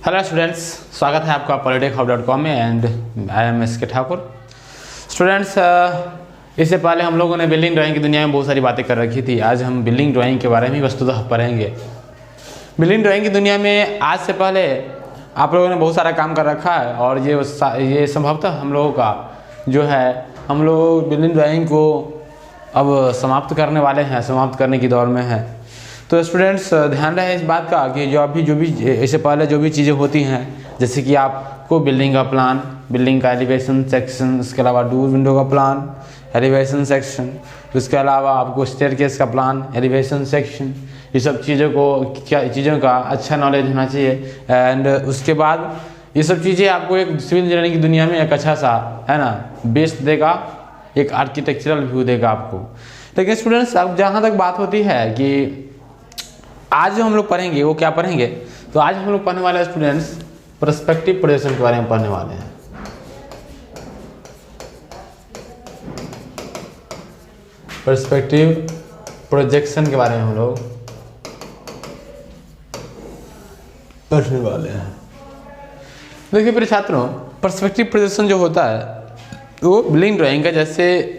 Hello students, स्वागत है आपका polytechhub.com में एंड आई एम एस के ठाकुर। स्टूडेंट्स, इससे पहले हम लोगों ने बिल्डिंग ड्राइंग की दुनिया में बहुत सारी बातें कर रखी थी। आज हम बिल्डिंग ड्राइंग के बारे में वस्तुतः पढ़ेंगे। बिल्डिंग ड्राइंग की दुनिया में आज से पहले आप लोगों ने बहुत सारा काम कर रखा है और ये संभवतः हम लोगों का जो है, हम लोग बिल्डिंग ड्राइंग को अब समाप्त करने वाले हैं, समाप्त करने की दौर में हैं। तो स्टूडेंट्स, ध्यान रहे इस बात का कि जो भी इससे पहले जो भी चीज़ें होती हैं, जैसे कि आपको बिल्डिंग का प्लान, बिल्डिंग का एलिवेशन सेक्शन, इसके अलावा डोर विंडो का प्लान, एलिवेशन सेक्शन, उसके अलावा आपको स्टेयरकेस का प्लान, एलिवेशन सेक्शन, ये सब चीज़ों का अच्छा नॉलेज होना चाहिए। एंड उसके बाद ये सब चीज़ें आपको एक सिविल इंजीनियरिंग की दुनिया में एक अच्छा सा है ना बेस देगा, एक आर्किटेक्चरल व्यू देगा आपको। लेकिन स्टूडेंट्स, अब जहाँ तक बात होती है कि आज जो हम लोग पढ़ेंगे वो क्या पढ़ेंगे, तो आज हम लोग पढ़ने वाले हैं स्टूडेंट्स पर्सपेक्टिव प्रोजेक्शन के बारे में पढ़ने वाले हैं। पर्सपेक्टिव प्रोजेक्शन के बारे में हम लोग पढ़ने वाले हैं। देखिए प्रिय छात्रों, पर्सपेक्टिव प्रोजेक्शन जो होता है वो बिल्डिंग ड्राइंग का जैसे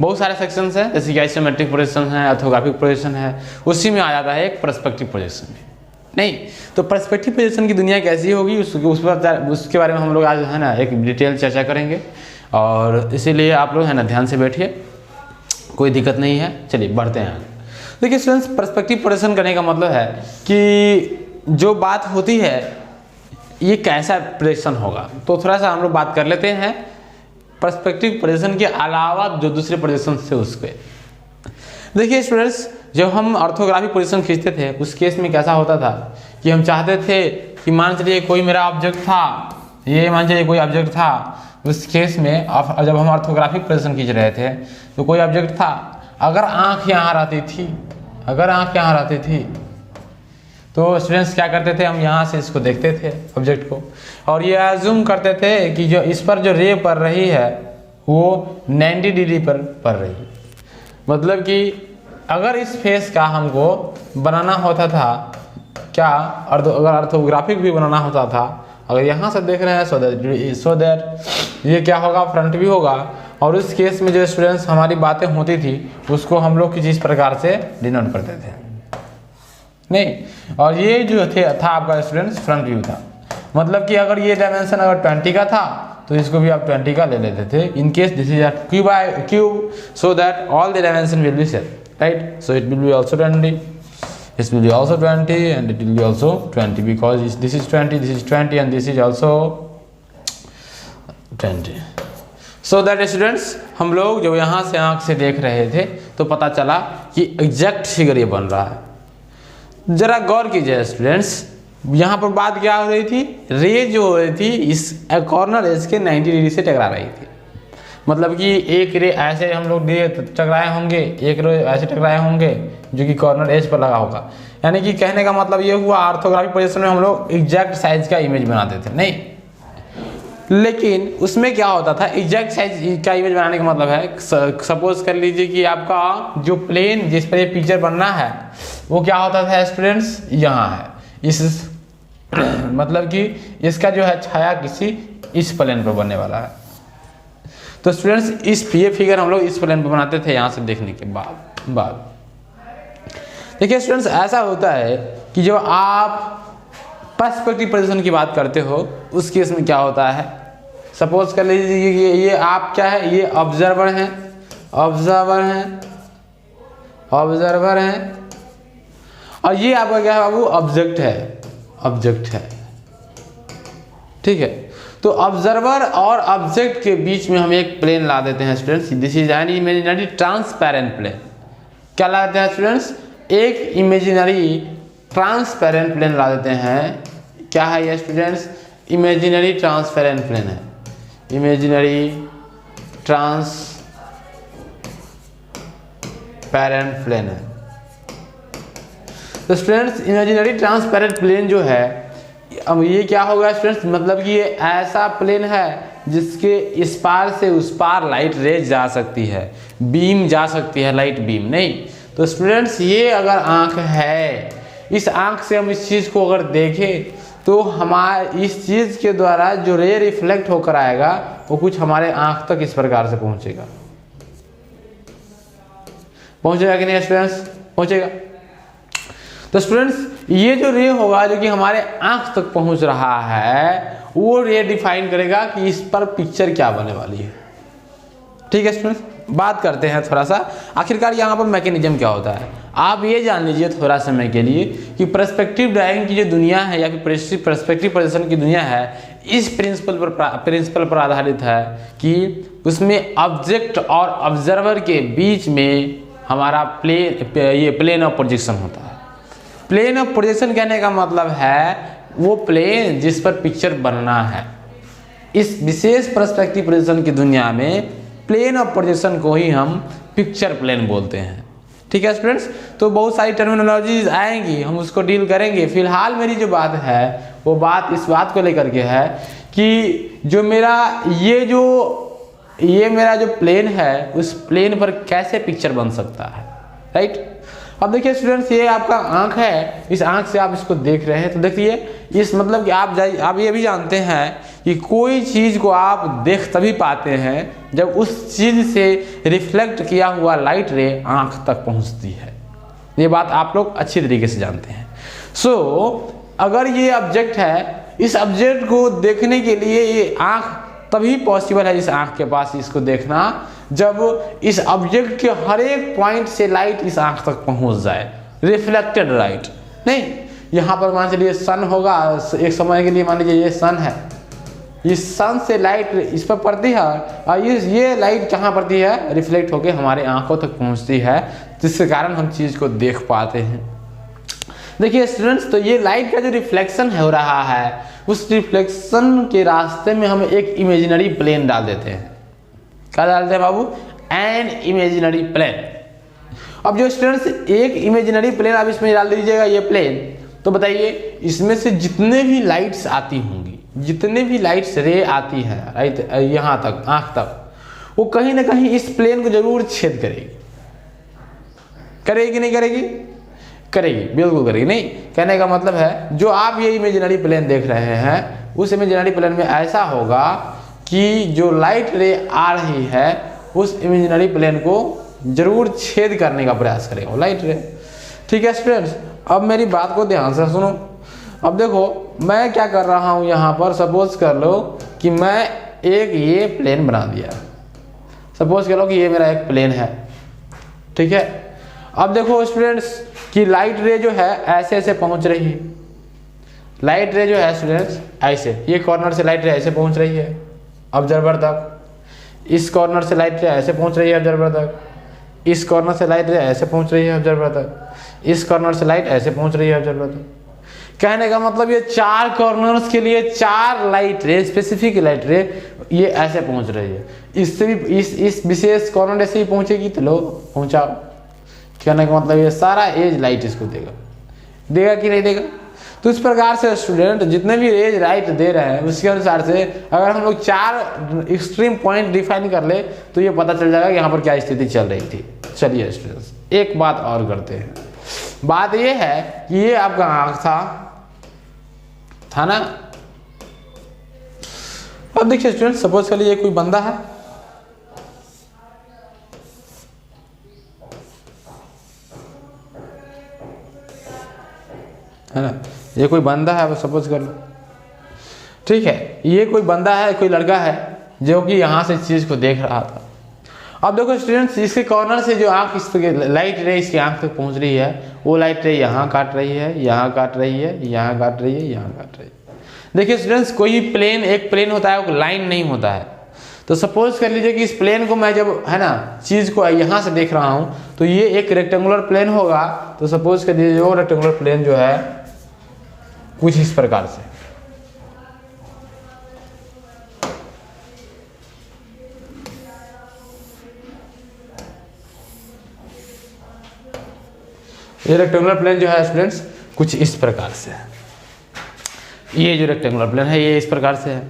बहुत सारे सेक्शंस हैं, जैसे कि आइसोमेट्रिक प्रोजेक्शन है, ऑर्थोग्राफिक प्रोजेक्शन है, उसी में आ जाता है एक पर्सपेक्टिव प्रोजेक्शन में। नहीं तो पर्सपेक्टिव प्रोजेक्शन की दुनिया कैसी होगी उसके बारे में हम लोग आज है ना एक डिटेल चर्चा करेंगे। और इसीलिए आप लोग है ना ध्यान से बैठिए, कोई दिक्कत नहीं है। चलिए बढ़ते हैं। देखिए स्टूडेंट्स, पर्सपेक्टिव प्रोजेक्शन करने का मतलब है कि जो बात होती है ये कैसा प्रोजेक्शन होगा। तो थोड़ा सा हम लोग बात कर लेते हैं पर्सपेक्टिव प्रोजेक्शन के अलावा जो दूसरे प्रोजेक्शन से उसके। देखिए स्टूडेंट्स, जब हम ऑर्थोग्राफिक प्रोजेक्शन खींचते थे उस केस में कैसा होता था कि हम चाहते थे कि मान चलिए कोई मेरा ऑब्जेक्ट था, ये मान चलिए कोई ऑब्जेक्ट था। उस केस में जब हम ऑर्थोग्राफिक प्रोजेक्शन खींच रहे थे तो कोई ऑब्जेक्ट था, अगर आँख यहाँ रहती थी तो स्टूडेंट्स क्या करते थे, हम यहाँ से इसको देखते थे ऑब्जेक्ट को, और ये अज्यूम करते थे कि जो इस पर जो रे पड़ रही है वो 90 डिग्री पर पड़ रही है। मतलब कि अगर इस फेस का हमको बनाना होता था क्या, अगर ऑर्थोग्राफिक भी बनाना होता था, अगर यहाँ से देख रहे हैं सो दैट ये क्या होगा, फ्रंट भी होगा। और उस केस में जो स्टूडेंट्स हमारी बातें होती थी उसको हम लोग किस प्रकार से डिनोट करते थे, नहीं। और ये जो था आपका स्टूडेंट्स फ्रंट व्यू था। मतलब कि अगर ये डायमेंशन अगर 20 का था तो इसको भी आप 20 का ले लेते थे। In case this is cube by cube, so that all the dimension will be same, right. So it will be also 20, this will be also 20 and it will be also 20 because this is 20 and this is also 20। So that students, हम लोग जब यहाँ से आँख से देख रहे थे तो पता चला कि एग्जैक्ट फिगर ये बन रहा है। जरा गौर कीजिए स्टूडेंट्स, यहाँ पर बात क्या हो रही थी, रे जो हो रही थी इस कॉर्नर एज के 90 डिग्री से टकरा रही थी। मतलब कि एक रे ऐसे हम लोग टकराए होंगे, एक रे ऐसे टकराए होंगे जो कि कॉर्नर एज पर लगा होगा। यानी कि कहने का मतलब ये हुआ ऑर्थोग्राफिक पोजीशन में हम लोग एग्जैक्ट साइज का इमेज बनाते थे, नहीं। लेकिन उसमें क्या होता था, एग्जैक्ट साइज का इमेज बनाने का मतलब है, सपोज कर लीजिए कि आपका जो प्लेन जिस पर ये पिक्चर बनना है वो क्या होता था स्टूडेंट्स, यहाँ है। इस मतलब कि इसका जो है छाया किसी इस प्लेन पर बनने वाला है। तो स्टूडेंट्स ये फिगर हम लोग इस प्लेन पर बनाते थे यहाँ से देखने के बाद। देखिए स्टूडेंट्स, ऐसा होता है कि जब आप पर्सपेक्टिव प्रोजेक्शन की बात करते हो उस केस में क्या होता है, सपोज कर लीजिए ये आप क्या है, ये ऑब्जर्वर हैं और ये आपका क्या है बाबू, ऑब्जेक्ट है, ठीक है। तो ऑब्जर्वर और ऑब्जेक्ट के बीच में हम एक प्लेन ला देते हैं students, this is an imaginary transparent plane. क्या ला देते हैं स्टूडेंट्स, एक इमेजिनरी ट्रांसपेरेंट प्लेन ला देते हैं। क्या है ये स्टूडेंट्स, इमेजिनरी ट्रांसपेरेंट प्लेन है, इमेजिनरी ट्रांसपेरेंट प्लेन है। तो स्टूडेंट्स इमेजिनरी ट्रांसपेरेंट प्लेन जो है, अब ये क्या होगा स्टूडेंट्स, मतलब कि ये ऐसा प्लेन है जिसके इस पार से उस पार लाइट रेज जा सकती है, बीम जा सकती है, लाइट बीम, नहीं। तो स्टूडेंट्स ये अगर आँख है, इस आँख से हम इस चीज़ को अगर देखें तो हमारे इस चीज़ के द्वारा जो रे रिफ्लेक्ट होकर आएगा वो कुछ हमारे आँख तक इस प्रकार से पहुँचेगा। पहुँचेगा कि नहीं स्टूडेंट्स? पहुँचेगा। तो स्टूडेंट्स ये जो रे होगा जो कि हमारे आँख तक पहुँच रहा है वो रे डिफाइन करेगा कि इस पर पिक्चर क्या बनने वाली है। ठीक है स्टूडेंट्स, बात करते हैं थोड़ा सा आखिरकार यहाँ पर मैकेनिज्म क्या होता है। आप ये जान लीजिए थोड़ा समय के लिए कि पर्सपेक्टिव ड्राइविंग की जो दुनिया है या फिर पर्सपेक्टिव प्रोजेक्शन की दुनिया है इस प्रिंसिपल पर आधारित है कि उसमें ऑब्जेक्ट और ऑब्जर्वर के बीच में हमारा प्लेन ऑफ प्रोजेक्शन होता है। प्लेन ऑफ प्रोजेक्शन कहने का मतलब है वो प्लेन जिस पर पिक्चर बनना है। इस विशेष पर्सपेक्टिव प्रोजेक्शन की दुनिया में प्लेन ऑफ प्रोजेक्शन को ही हम पिक्चर प्लेन बोलते हैं। ठीक है स्टूडेंट्स, तो बहुत सारी टर्मिनोलॉजीज आएंगी, हम उसको डील करेंगे। फिलहाल मेरी जो बात है वो बात इस बात को लेकर के है कि जो मेरा ये मेरा जो प्लेन है उस प्लेन पर कैसे पिक्चर बन सकता है। राइट, अब देखिए स्टूडेंट्स ये आपका आँख है, इस आँख से आप इसको देख रहे हैं। तो देखिए इस मतलब कि आप ये भी जानते हैं कि कोई चीज़ को आप देख तभी पाते हैं जब उस चीज़ से रिफ्लेक्ट किया हुआ लाइट रे आँख तक पहुँचती है। ये बात आप लोग अच्छी तरीके से जानते हैं। सो अगर ये ऑब्जेक्ट है, इस ऑब्जेक्ट को देखने के लिए ये आँख तभी पॉसिबल है इस आँख के पास इसको देखना जब इस ऑब्जेक्ट के हर एक पॉइंट से लाइट इस आँख तक पहुँच जाए, रिफ्लेक्टेड लाइट। नहीं, यहाँ पर मान लीजिए सन होगा, एक समय के लिए मान लीजिए ये सन है, इस सन से लाइट इस पर पड़ती है और ये लाइट कहाँ पड़ती है, रिफ्लेक्ट होकर हमारे आँखों तक पहुँचती है, जिसके कारण हम चीज़ को देख पाते हैं। देखिए स्टूडेंट्स, तो ये लाइट का जो रिफ्लेक्शन हो रहा है उस रिफ्लेक्शन के रास्ते में हम एक इमेजिनरी प्लेन डाल देते हैं। क्या डालते हैं बाबू? An imaginary plane. अब जो स्टूडेंट्स एक इमेजिनरी प्लेन आप इसमें डाल दीजिएगा ये प्लेन, तो बताइए इसमें से जितने भी लाइट्स आती होंगी, जितने भी लाइट्स रे आती है राइट यहाँ तक आँख तक, वो कहीं ना कहीं इस प्लेन को जरूर छेद करेगी। करेगी नहीं करेगी? करेगी, बिल्कुल करेगी। नहीं, कहने का मतलब है जो आप ये इमेजिनरी प्लेन देख रहे हैं उस इमेजिनरी प्लेन में ऐसा होगा कि जो लाइट रे आ रही है उस इमेजिनरी प्लेन को जरूर छेद करने का प्रयास करेगा वो लाइट रे। ठीक है स्टूडेंट्स, अब मेरी बात को ध्यान से सुनो। अब देखो मैं क्या कर रहा हूँ यहाँ पर, सपोज कर लो कि मैं एक ये प्लेन बना दिया। सपोज कर लो कि ये मेरा एक प्लेन है। ठीक है, अब देखो स्टूडेंट्स कि लाइट रे जो है ऐसे ऐसे पहुंच रही है। लाइट रे जो है स्टूडेंट्स ऐसे, ये कॉर्नर से लाइट रे ऐसे पहुंच रही है ऑब्जर्वर तक, इस कॉर्नर से लाइट रे ऐसे पहुंच रही है ऑब्जर्वर तक, इस कॉर्नर से लाइट रे ऐसे पहुंच रही है ऑब्जर्वर तक, इस कॉर्नर से लाइट ऐसे पहुंच रही है ऑब्जर्वर तक। कहने का मतलब ये 4 कॉर्नर्स के लिए 4 लाइट रे, स्पेसिफिक लाइट रे ये ऐसे पहुंच रही है। इससे भी इस विशेष कॉर्नर से ही पहुंचेगी तो लो पहुंचाओ। कहने का मतलब ये सारा एज लाइट इसको देगा कि नहीं देगा? तो इस प्रकार से स्टूडेंट जितने भी एज लाइट दे रहे हैं उसके अनुसार से अगर हम लोग 4 एक्सट्रीम पॉइंट डिफाइन कर ले तो ये पता चल जाएगा कि यहाँ पर क्या स्थिति चल रही थी। चलिए स्टूडेंट्स एक बात और करते हैं। बात ये है कि ये आपका आँख था ना। अब देखिए स्टूडेंट, सपोज कर लीजिए कोई बंदा है ना, ये कोई बंदा है सपोज कर लो। ठीक है, ये कोई बंदा है, कोई लड़का है जो कि यहाँ से चीज़ को देख रहा था। अब देखो स्टूडेंट्स इसके कॉर्नर से जो आँख इस लाइट रे इसकी आँख तक पहुँच रही है वो लाइट रे यहाँ काट रही है, यहाँ काट रही है, यहाँ काट रही है, यहाँ काट रही है। देखिए स्टूडेंट्स कोई प्लेन, एक प्लेन होता है वो लाइन नहीं होता है। तो सपोज कर लीजिए कि इस प्लेन को मैं जब है ना चीज़ को यहाँ से देख रहा हूँ तो ये एक रेक्टेंगुलर प्लेन होगा। तो सपोज कर लीजिए वो रेक्टेंगुलर प्लेन जो है कुछ इस प्रकार से, ये रेक्टेंगुलर प्लेन जो है स्टूडेंट्स कुछ इस प्रकार से है। ये जो रेक्टेंगुलर प्लेन है ये इस प्रकार से है।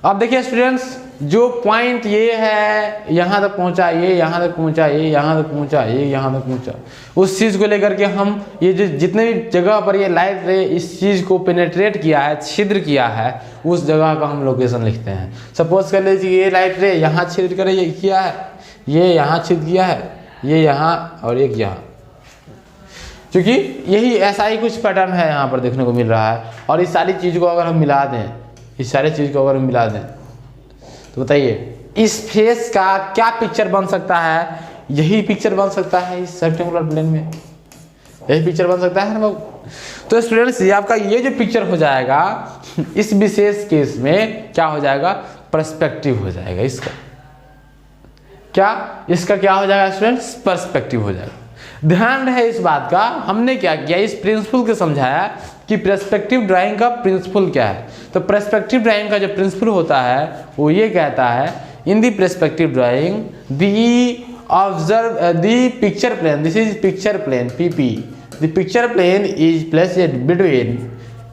अब देखिए स्टूडेंट्स जो पॉइंट ये है यहाँ तक पहुँचा, ये यहाँ तक पहुँचा, ये यहाँ तक पहुँचा, ये यहाँ तक पहुँचा, उस चीज़ को लेकर के हम ये जो जितने भी जगह पर ये लाइट रे इस चीज़ को पेनेट्रेट किया है, छिद्र किया है, उस जगह का हम लोकेशन लिखते हैं। सपोज कर लीजिए ये लाइट रे यहाँ छिद्र करे ये किया है, ये यहाँ छिद्र किया है, ये यहाँ और एक यहाँ, क्योंकि यही ऐसा ही कुछ पैटर्न है यहाँ पर देखने को मिल रहा है। और इस सारी चीज़ को अगर हम मिला दें, इस सारी चीज़ को अगर हम मिला दें तो बताइए इस फेस का क्या पिक्चर बन सकता है? यही पिक्चर बन सकता है इस रेक्टेंगुलर प्लेन में, यही पिक्चर बन सकता है ना बाबू। तो स्टूडेंट्स ये आपका ये जो पिक्चर हो जाएगा इस विशेष केस में क्या हो जाएगा? पर्सपेक्टिव हो जाएगा। इसका क्या, इसका क्या हो जाएगा स्टूडेंट्स? पर्सपेक्टिव हो जाएगा। ध्यान रहे इस बात का, हमने क्या किया, इस प्रिंसिपल को समझाया कि पर्सपेक्टिव ड्राइंग का प्रिंसिपल क्या है। तो पर्सपेक्टिव ड्राइंग का जो प्रिंसिपल होता है वो ये कहता है, in the perspective drawing the observe the picture plane, this is picture plane PP, the picture plane is placed between,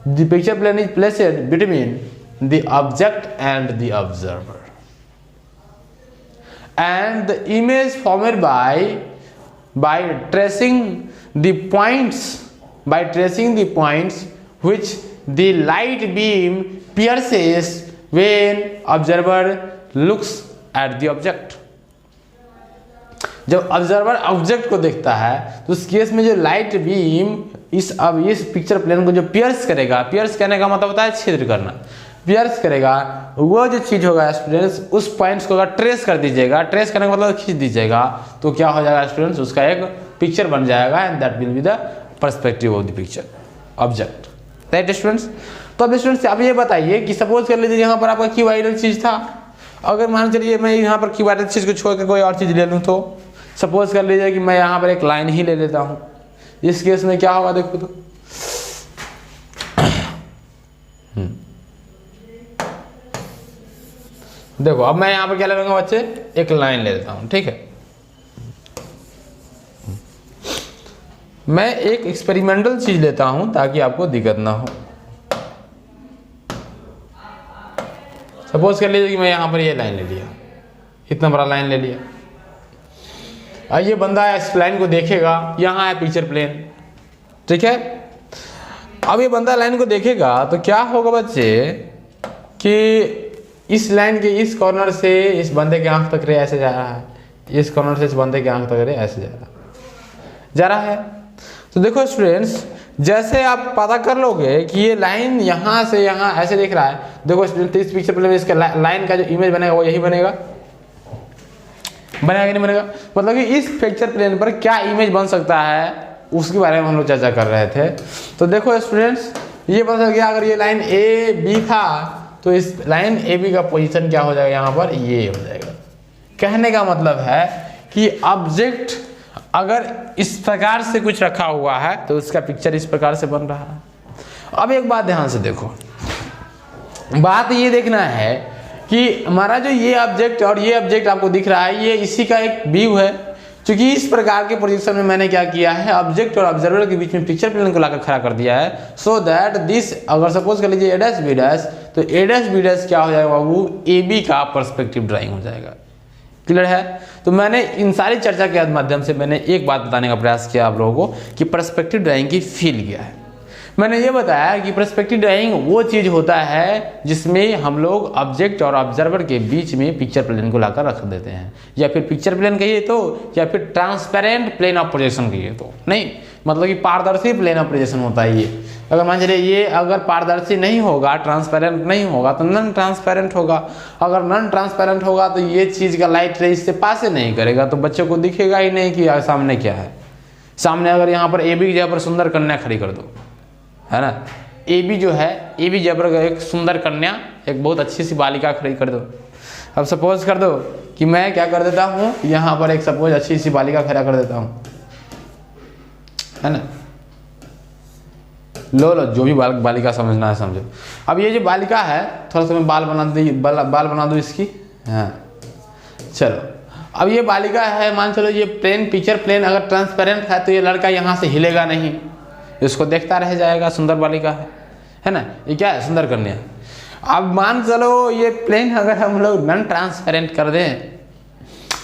the picture plane is placed between the object and the observer, and the image formed by tracing the points which the light beam pierces when observer looks at the object। जब observer object को देखता है तो उस case में जो light beam इस picture plane को जो पियर्स करेगा, पियर्स करने का मतलब होता है छिद्र करना, पियर्स करेगा, वो जो चीज़ होगा स्टूडेंट्स उस पॉइंट्स को अगर ट्रेस कर दीजिएगा, ट्रेस करने का मतलब खींच दीजिएगा, तो क्या हो जाएगा स्टूडेंट्स? उसका एक पिक्चर बन जाएगा and that will be the perspective of the picture object, right students. तो अब स्टूडेंट्स आप ये बताइए कि सपोज कर लीजिए यहाँ पर आपका क्यूबाइडल चीज़ था, अगर मान चलिए मैं यहाँ पर क्यूबाइडल चीज़ को छोड़ के कोई और चीज़ ले लूँ, तो सपोज कर लीजिए कि मैं यहाँ पर एक लाइन ही ले लेता हूँ। इस केस में क्या होगा देखो तो, देखो अब मैं यहाँ पर क्या ले लूँगा बच्चे, एक लाइन ले लेता हूँ, ठीक है। मैं एक एक्सपेरिमेंटल चीज लेता हूँ ताकि आपको दिक्कत ना हो। सपोज कर लीजिए कि मैं यहाँ पर ये लाइन ले लिया, इतना बड़ा लाइन ले लिया, और ये बंदा इस लाइन को देखेगा, यहाँ है पिक्चर प्लेन, ठीक है। अब ये बंदा लाइन को देखेगा तो क्या होगा बच्चे कि इस लाइन के इस कॉर्नर से इस बंदे के आंख तक रे ऐसे जा रहा है, इस कॉर्नर से इस बंदे के आंख तक रे ऐसे जा रहा है। तो देखो स्टूडेंट्स, जैसे आप पता कर लोगे कि ये लाइन यहाँ से यहाँ ऐसे दिख रहा है, देखो स्टूडेंट इस पिक्चर प्लेन में इसका लाइन का जो इमेज बनेगा वो यही बनेगा, बनेगा कि नहीं बनेगा? मतलब कि इस पिक्चर प्लेन पर क्या इमेज बन सकता है उसके बारे में हम लोग चर्चा कर रहे थे। तो देखो स्टूडेंट्स, ये पता चल गया अगर ये लाइन AB था तो इस लाइन AB का पोजीशन क्या हो जाएगा, यहाँ पर ये हो जाएगा। कहने का मतलब है कि ऑब्जेक्ट अगर इस प्रकार से कुछ रखा हुआ है तो उसका पिक्चर इस प्रकार से बन रहा है। अब एक बात ध्यान से देखो, बात ये देखना है कि हमारा जो ये ऑब्जेक्ट और ये ऑब्जेक्ट आपको दिख रहा है, ये इसी का एक व्यू है। क्योंकि इस प्रकार के पोजीशन में मैंने क्या किया है, ऑब्जेक्ट और ऑब्जर्वर के बीच में पिक्चर प्लेन को लाकर खड़ा कर दिया है, सो दैट दिस, अगर सपोज कर लीजिए A', तो A', क्या हो जाएगा बाबू, AB का पर्सपेक्टिव ड्राइंग हो जाएगा। क्लियर है? तो मैंने इन सारी चर्चा के माध्यम से मैंने एक बात बताने का प्रयास किया आप लोगों को कि पर्सपेक्टिव ड्राइंग की फील क्या है। मैंने ये बताया कि पर्सपेक्टिव ड्राइंग वो चीज़ होता है जिसमें हम लोग ऑब्जेक्ट और ऑब्जर्वर के बीच में पिक्चर प्लेन को लाकर रख देते हैं, या फिर पिक्चर प्लेन कहिए तो, या फिर ट्रांसपेरेंट प्लेन ऑफ प्रोजेक्शन कहिए तो, नहीं मतलब कि पारदर्शी प्लेन ऑफ प्रोजेक्शन होता है ये। अगर मान चलिए ये अगर पारदर्शी नहीं होगा, ट्रांसपेरेंट नहीं होगा तो नॉन ट्रांसपेरेंट होगा। अगर नॉन ट्रांसपेरेंट होगा तो ये चीज़ का लाइट रे इससे पास नहीं करेगा, तो बच्चों को दिखेगा ही नहीं कि सामने क्या है। सामने अगर यहाँ पर AB की जगह पर सुंदर कन्या खड़ी कर दो, है ना, AB जो है, AB जगह पर एक सुंदर कन्या, एक बहुत अच्छी सी बालिका खड़ी कर दो। अब सपोज कर दो कि मैं क्या कर देता हूँ, यहाँ पर एक सपोज अच्छी सी बालिका खड़ा कर देता हूँ, है ना, लो जो भी बालिका समझना है समझो। अब ये जो बालिका है, थोड़ा सा मैं बाल बना दूँ इसकी, हाँ चलो। अब ये बालिका है, मान चलो ये प्लेन, पिक्चर प्लेन अगर ट्रांसपेरेंट है तो ये लड़का यहाँ से हिलेगा नहीं, इसको देखता रह जाएगा, सुंदर बालिका है ना, ये क्या है, सुंदर कन्या। अब मान चलो ये प्लेन अगर हम लोग नॉन ट्रांसपेरेंट कर दें,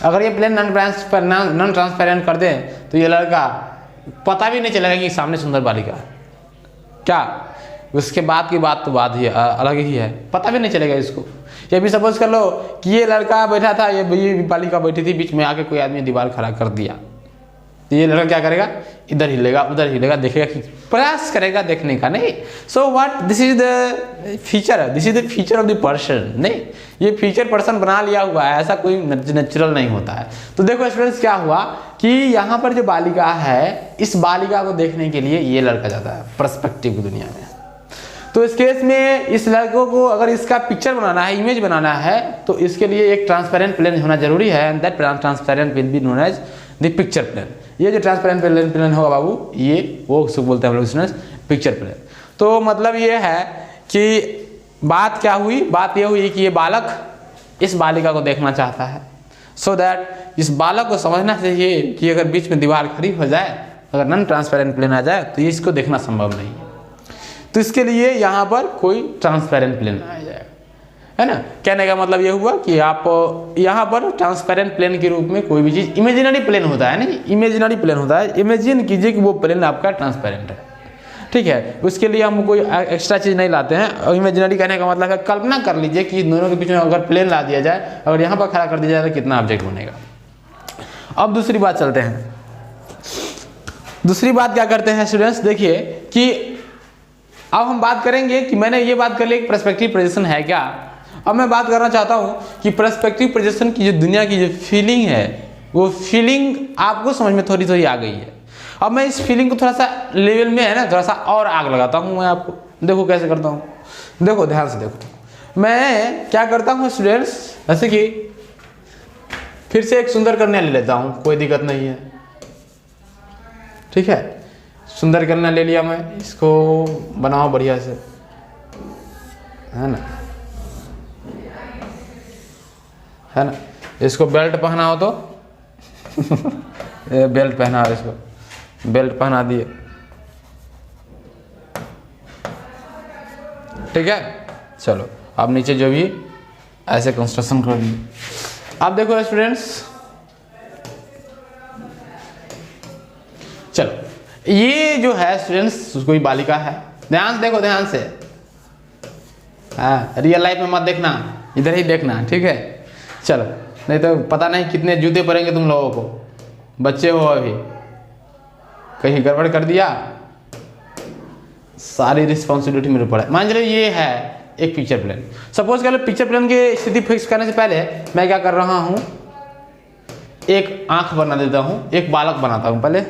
अगर ये प्लेन नॉन ट्रांसपेरेंट कर दें तो ये लड़का पता भी नहीं चलेगा कि सामने सुंदर बालिका है क्या। उसके बाद की बात तो बात ही अलग ही है, पता भी नहीं चलेगा इसको। ये भी सपोज कर लो कि ये लड़का बैठा था, ये बालिका बैठी थी, बीच में आके कोई आदमी दीवार खड़ा कर दिया, तो ये लड़का क्या करेगा, इधर हिलेगा उधर हिलेगा, देखेगा कि प्रयास करेगा देखने का, नहीं। So what, this is the feature, this is the feature of the person, नहीं, ये फीचर पर्सन बना लिया हुआ है, ऐसा कोई नेचुरल नहीं होता है। तो देखो स्टूडेंट्स क्या हुआ कि यहाँ पर जो बालिका है, इस बालिका को देखने के लिए ये लड़का जाता है पर्सपेक्टिव की दुनिया में। तो इस केस में इस लड़कों को अगर इसका पिक्चर बनाना है, इमेज बनाना है, तो इसके लिए एक ट्रांसपेरेंट प्लेन होना जरूरी है, and that transparent will be known as the picture plane. ये जो ट्रांसपेरेंट प्लेन होगा बाबू, ये वो उसको बोलते हैं हम लोग स्टूडेंट्स पिक्चर प्लेन। तो मतलब ये है कि बात क्या हुई, बात ये हुई कि ये बालक इस बालिका को देखना चाहता है, सो दैट इस बालक को समझना चाहिए कि अगर बीच में दीवार खड़ी हो जाए, अगर नॉन ट्रांसपेरेंट प्लेन आ जाए तो ये इसको देखना संभव नहीं है। तो इसके लिए यहाँ पर कोई ट्रांसपेरेंट प्लेन आ जाएगा, है ना। कहने का मतलब ये हुआ कि आप यहाँ पर ट्रांसपेरेंट प्लेन के रूप में कोई भी चीज़, इमेजिनरी प्लेन होता है, नहीं, इमेजिनरी प्लेन होता है, इमेजिन कीजिए कि वो प्लेन आपका ट्रांसपेरेंट है, ठीक है। उसके लिए हम कोई एक्स्ट्रा चीज़ नहीं लाते हैं। और इमेजिनरी कहने का मतलब है, कल्पना कर लीजिए कि दोनों के बीच में अगर प्लेन ला दिया जाए, अगर यहाँ पर खड़ा कर दिया जाए तो कितना ऑब्जेक्ट बनेगा। अब दूसरी बात चलते हैं, दूसरी बात क्या करते हैं स्टूडेंट्स, देखिए कि अब हम बात करेंगे कि मैंने ये बात कर ली कि पर्सपेक्टिव प्रोजेक्शन है क्या। अब मैं बात करना चाहता हूँ कि पर्सपेक्टिव प्रोजेक्शन की जो दुनिया की जो फीलिंग है, वो फीलिंग आपको समझ में थोड़ी थोड़ी आ गई है। अब मैं इस फीलिंग को थोड़ा सा लेवल में है ना, थोड़ा सा और आग लगाता हूँ मैं आपको। देखो कैसे करता हूँ, देखो ध्यान से देखो। मैं क्या करता हूँ स्टूडेंट्स, जैसे कि फिर से एक सुंदर कन्या ले लेता हूँ, कोई दिक्कत नहीं है, ठीक है। सुंदर कन्या ले लिया मैं, इसको बनाओ बढ़िया से, है ना, है ना। इसको बेल्ट पहना हो तो बेल्ट पहना हो, इसको बेल्ट पहना दिए, ठीक है। चलो अब नीचे जो भी ऐसे कंस्ट्रक्शन कर दिए। अब देखो स्टूडेंट्स, चलो ये जो है स्टूडेंट्स कोई बालिका है, ध्यान से देखो, ध्यान से, हाँ रियल लाइफ में मत देखना, इधर ही देखना, ठीक है। चलो नहीं तो पता नहीं कितने जूते पड़ेंगे तुम लोगों को, बच्चे हो अभी, कहीं गड़बड़ कर दिया, सारी रिस्पॉन्सिबिलिटी मेरे ऊपर है। मान लो ये है एक पिक्चर प्लेन, सपोज कर लो पिक्चर प्लेन की स्थिति फिक्स करने से पहले मैं क्या कर रहा हूँ, एक आंख बना देता हूँ, एक बालक बनाता हूँ। पहले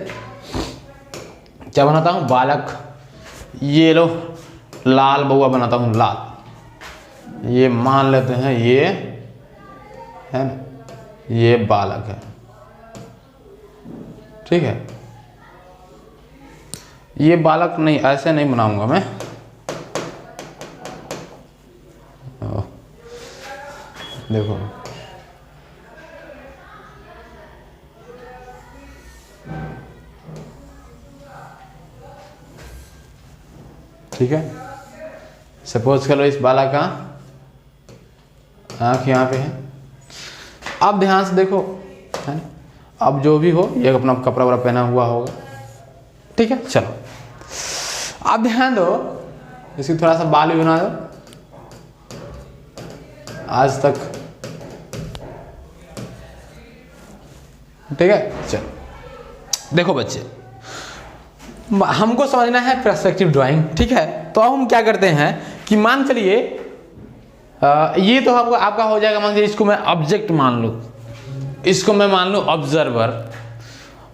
क्या बनाता हूँ, बालक, ये लो लाल बउआ बनाता हूँ, लाल, ये मान लेते हैं ये है ना, ये बालक है, ठीक है। ये बालक नहीं, ऐसे नहीं बनाऊंगा मैं, देखो ठीक है। सपोज करो इस बालक का आँख यहाँ पे है। अब ध्यान से देखो, है अब जो भी हो, ये अपना कपड़ा वपड़ा पहना हुआ होगा, ठीक है। चलो अब ध्यान दो, इसकी थोड़ा सा बाल भी बना दो, आज तक, ठीक है। चलो देखो बच्चे, हमको समझना है पर्सपेक्टिव ड्राइंग, ठीक है। तो अब हम क्या करते हैं कि मान चलिए ये तो हमको आपका हो जाएगा, मान लीजिए इसको मैं ऑब्जेक्ट मान लूँ, इसको मैं मान लूँ ऑब्जर्वर,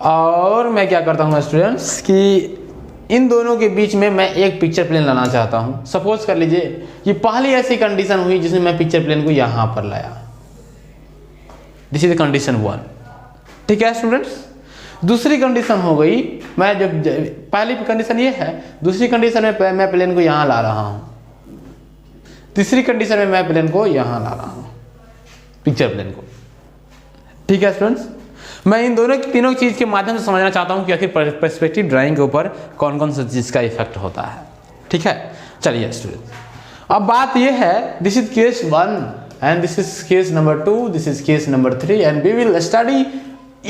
और मैं क्या करता हूँ स्टूडेंट्स कि इन दोनों के बीच में मैं एक पिक्चर प्लेन लाना चाहता हूँ। सपोज कर लीजिए कि पहली ऐसी कंडीशन हुई जिसमें मैं पिक्चर प्लेन को यहाँ पर लाया, दिस इज कंडीशन 1, ठीक है स्टूडेंट्स। दूसरी कंडीशन हो गई, मैं जब पहली कंडीशन ये है, दूसरी कंडीशन में मैं प्लेन को यहाँ ला रहा हूँ, तीसरी कंडीशन में मैं प्लेन को यहाँ ला रहा हूँ, पिक्चर प्लेन को, ठीक है स्टूडेंट्स। मैं इन दोनों तीनों चीज़ के माध्यम से समझना चाहता हूँ कि आखिर पर्सपेक्टिव ड्राइंग के ऊपर कौन कौन सा चीज़ का इफेक्ट होता है, ठीक है। चलिए स्टूडेंट, अब बात ये है, this is case 1 and this is case number 2, this is case number 3 and we will study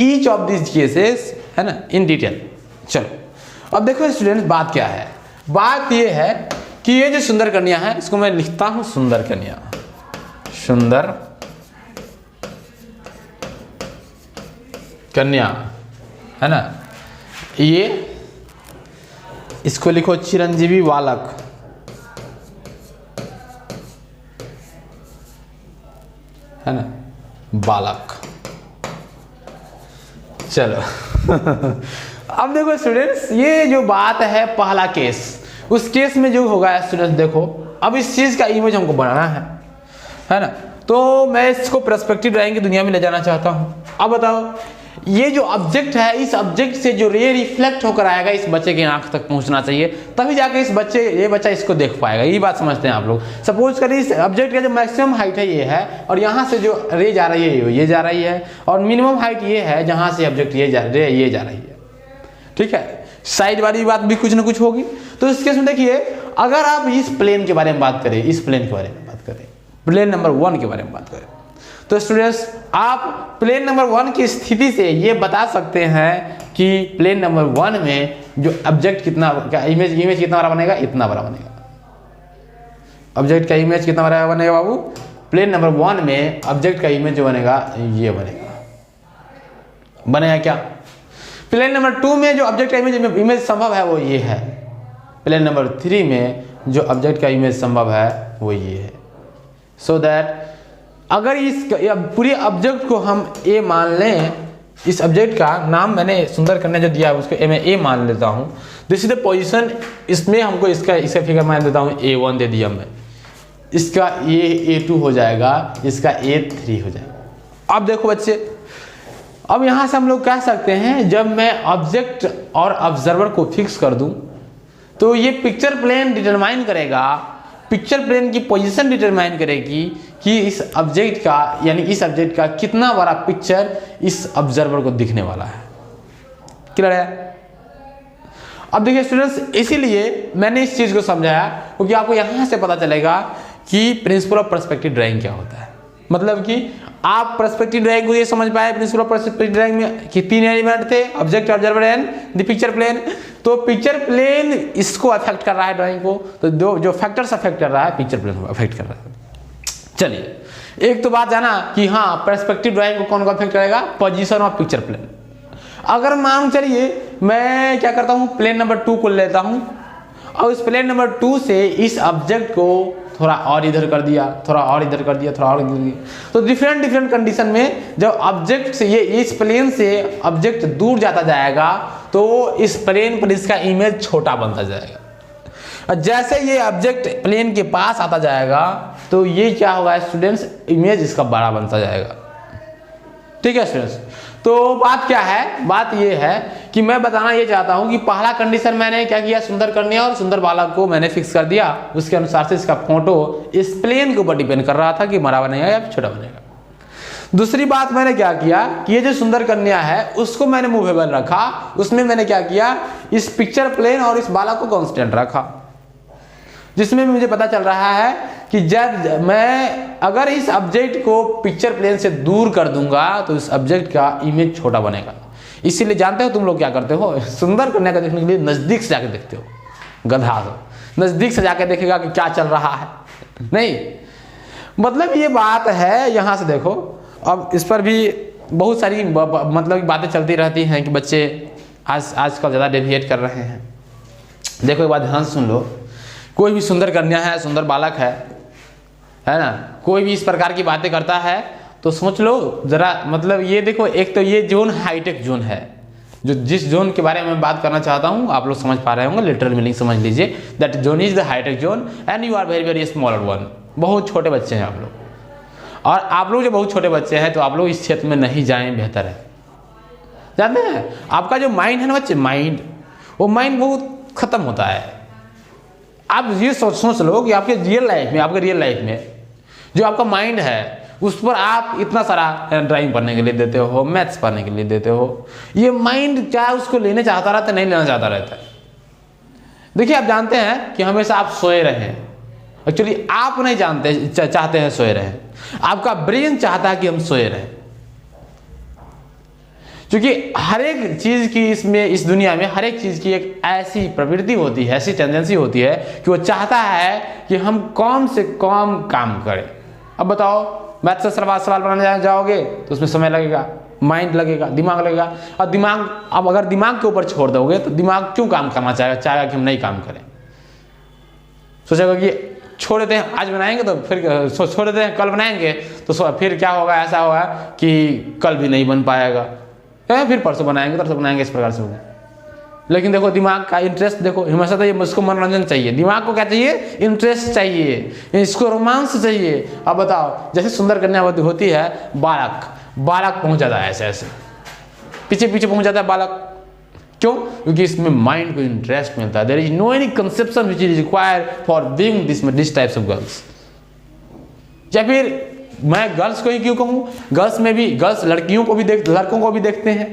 each of this cases, है ना, इन डिटेल। चलो अब देखो स्टूडेंट्स, बात क्या है, बात ये है कि ये जो सुंदर कन्या है, इसको मैं लिखता हूं सुंदर कन्या, सुंदर कन्या, है ना, ये इसको लिखो चिरंजीवी बालक, है ना, बालक। चलो अब देखो स्टूडेंट्स, ये जो बात है पहला केस, उस केस में जो होगा स्टूडेंट्स, देखो अब इस चीज का इमेज हमको बनाना है ना, तो मैं इसको पर्सपेक्टिव ड्राइंग की दुनिया में ले जाना चाहता हूं। अब बताओ, ये जो ऑब्जेक्ट है, इस ऑब्जेक्ट से जो रे रिफ्लेक्ट होकर आएगा इस बच्चे की आंख तक पहुंचना चाहिए, तभी जाके ये बच्चा इसको देख पाएगा। ये बात समझते हैं आप लोग। सपोज करिए इस ऑब्जेक्ट का जो मैक्सिमम हाइट है ये है, और यहाँ से जो रे जा रही है ये जा रही है, और मिनिमम हाइट ये है जहाँ से ऑब्जेक्ट ये जा रही है। ठीक है, साइड वाली बात भी कुछ ना कुछ होगी। तो इस केस में देखिए, अगर आप इस प्लेन के बारे में बात करें, इस प्लेन के बारे में बात करें, प्लेन नंबर 1 के बारे में बात करें, तो स्टूडेंट्स आप प्लेन नंबर 1 की स्थिति से ये बता सकते हैं कि प्लेन नंबर 1 में जो ऑब्जेक्ट कितना इमेज कितना बड़ा बनेगा, इतना बड़ा बनेगा। ऑब्जेक्ट का इमेज कितना बड़ा बनेगा बाबू? प्लेन नंबर 1 में ऑब्जेक्ट का इमेज जो बनेगा ये बनेगा क्या? प्लेन नंबर 2 में जो ऑब्जेक्ट का इमेज संभव है वो ये है। प्लेन नंबर 3 में जो ऑब्जेक्ट का इमेज संभव है वो ये है। सो दैट अगर इस पूरे ऑब्जेक्ट को हम ए मान लें, इस ऑब्जेक्ट का नाम मैंने सुंदर कन्या जो दिया है उसको मैं ए मान लेता हूँ। दिस इज द पोजीशन, इसमें हमको इसका फिगर मान देता हूँ A1 दे दिया मैं, इसका ये A2 हो जाएगा, इसका A3 हो जाएगा। अब देखो बच्चे, अब यहाँ से हम लोग कह सकते हैं जब मैं ऑब्जेक्ट और ऑब्जर्वर को फिक्स कर दूं तो ये पिक्चर प्लेन डिटरमाइन करेगा, पिक्चर प्लेन की पोजीशन डिटरमाइन करेगी कि इस ऑब्जेक्ट का यानी इस ऑब्जेक्ट का कितना बड़ा पिक्चर इस ऑब्जर्वर को दिखने वाला है। क्लियर है? अब देखिए स्टूडेंट्स, इसीलिए मैंने इस चीज को समझाया क्योंकि आपको यहां से पता चलेगा कि प्रिंसिपल ऑफ पर्सपेक्टिव ड्राइंग क्या होता है। मतलब कि आप पर्सपेक्टिव ड्राइंग को ये समझ पाए, प्रिंसिपल ऑफ पर्सपेक्टिव ड्राइंग में कि 3 एलिमेंट थे, object, observer and the picture plane. तो पिक्चर प्लेन इसको अफेक्ट कर रहा है ड्राइंग को, तो जो फैक्टर्स अफेक्ट कर रहा है पिक्चर प्लेन को अफेक्ट कर रहा है। चलिए, एक तो बात जाना कि हाँ पर्सपेक्टिव ड्राइंग को कौन अफेक्ट करेगा? Position of picture plane. अगर मान चलिए मैं क्या करता हूँ, प्लेन नंबर 2 को लेता हूँ और इस प्लेन नंबर 2 से इस ऑब्जेक्ट को थोड़ा और इधर कर दिया, थोड़ा और इधर कर दिया, थोड़ा और इधर कर दिया, तो डिफरेंट कंडीशन में जब ऑब्जेक्ट से ये इस प्लेन से ऑब्जेक्ट दूर जाता जाएगा तो इस प्लेन पर इसका इमेज छोटा बनता जाएगा। और जैसे ये ऑब्जेक्ट प्लेन के पास आता जाएगा तो ये क्या होगा स्टूडेंट्स, इमेज इसका बड़ा बनता जाएगा। ठीक है स्टूडेंट्स, तो बात क्या है? बात ये है कि मैं बताना ये चाहता हूं कि पहला कंडीशन मैंने क्या किया, सुंदर कन्या और सुंदर बालक को मैंने फिक्स कर दिया, उसके अनुसार से इसका फोटो इस प्लेन के ऊपर डिपेंड कर रहा था कि बड़ा बनेगा या छोटा बनेगा। दूसरी बात मैंने क्या किया कि ये जो सुंदर कन्या है उसको मैंने मूवेबल रखा, उसमें मैंने क्या किया, इस पिक्चर प्लेन और इस बालक को कांस्टेंट रखा, जिसमें मुझे पता चल रहा है कि जब मैं अगर इस ऑब्जेक्ट को पिक्चर प्लेन से दूर कर दूंगा तो इस ऑब्जेक्ट का इमेज छोटा बनेगा। इसीलिए जानते हो तुम लोग क्या करते हो, सुंदर कन्या को देखने के लिए नजदीक से जाके देखते हो, गधा तो नजदीक से जाके देखेगा कि क्या चल रहा है, नहीं मतलब ये बात है। यहाँ से देखो, अब इस पर भी बहुत सारी मतलब बातें चलती रहती हैं कि बच्चे आजकल ज़्यादा डेविएट कर रहे हैं। देखो एक बात ध्यान से सुन लो, कोई भी सुंदर कन्या है, सुंदर बालक है ना, कोई भी इस प्रकार की बातें करता है तो सोच लो जरा, मतलब ये देखो, एक तो ये जोन हाईटेक जोन है, जो जिस जोन के बारे में बात करना चाहता हूँ आप लोग समझ पा रहे होंगे, लिटरल मीनिंग समझ लीजिए, that zone is the hitech zone and you are very very smaller one. बहुत छोटे बच्चे हैं आप लोग, और आप लोग जो बहुत छोटे बच्चे हैं तो आप लोग इस क्षेत्र में नहीं जाएं, बेहतर है। जानते हैं आपका जो माइंड है ना बच्चे, माइंड, वो माइंड बहुत खत्म होता है। आप ये सोच लो कि आपके रियल लाइफ में जो आपका माइंड है उस पर आप इतना सारा ड्राइंग पढ़ने के लिए देते हो, मैथ्स पढ़ने के लिए देते हो, ये माइंड क्या उसको लेने चाहता रहता है, नहीं लेना चाहता रहता है। देखिए आप जानते हैं कि हमेशा आप सोए रहें एक्चुअली आप नहीं जानते चाहते हैं सोए रहे, आपका ब्रेन चाहता है कि हम सोए रहे। क्योंकि हर एक चीज की इस दुनिया में हर एक चीज की एक ऐसी प्रवृत्ति होती है, ऐसी टेंडेंसी होती है कि वो चाहता है कि हम कम से कम काम करें। अब बताओ, मैथ से सवाल बनाने जाओगे तो उसमें समय लगेगा, माइंड लगेगा, दिमाग लगेगा। और दिमाग, अब अगर दिमाग के ऊपर छोड़ दोगे तो दिमाग क्यों काम करना चाहेगा कि हम नहीं काम करें। सोचेगा कि छोड़ देते हैं, आज बनाएंगे तो फिर छोड़ देते हैं, कल बनाएंगे तो फिर क्या होगा, ऐसा होगा कि कल भी नहीं बन पाएगा, फिर परसों बनाएंगे, इस प्रकार से होगा। लेकिन देखो दिमाग का इंटरेस्ट देखो, हमेशा तो ये मुझको मनोरंजन चाहिए, दिमाग को क्या चाहिए, इंटरेस्ट चाहिए, इसको रोमांस चाहिए। अब बताओ, जैसे सुंदर कन्या होती है, बालक पहुंच जाता है, ऐसे पीछे पहुंच जाता है बालक। क्यों? क्योंकि इसमें माइंड को इंटरेस्ट मिलता है। There is no any conception which is required for being this types of girls. या फिर मैं गर्ल्स को ही क्यों कहूँ, गर्ल्स में भी गर्ल्स लड़कियों को भी लड़कों को भी देखते हैं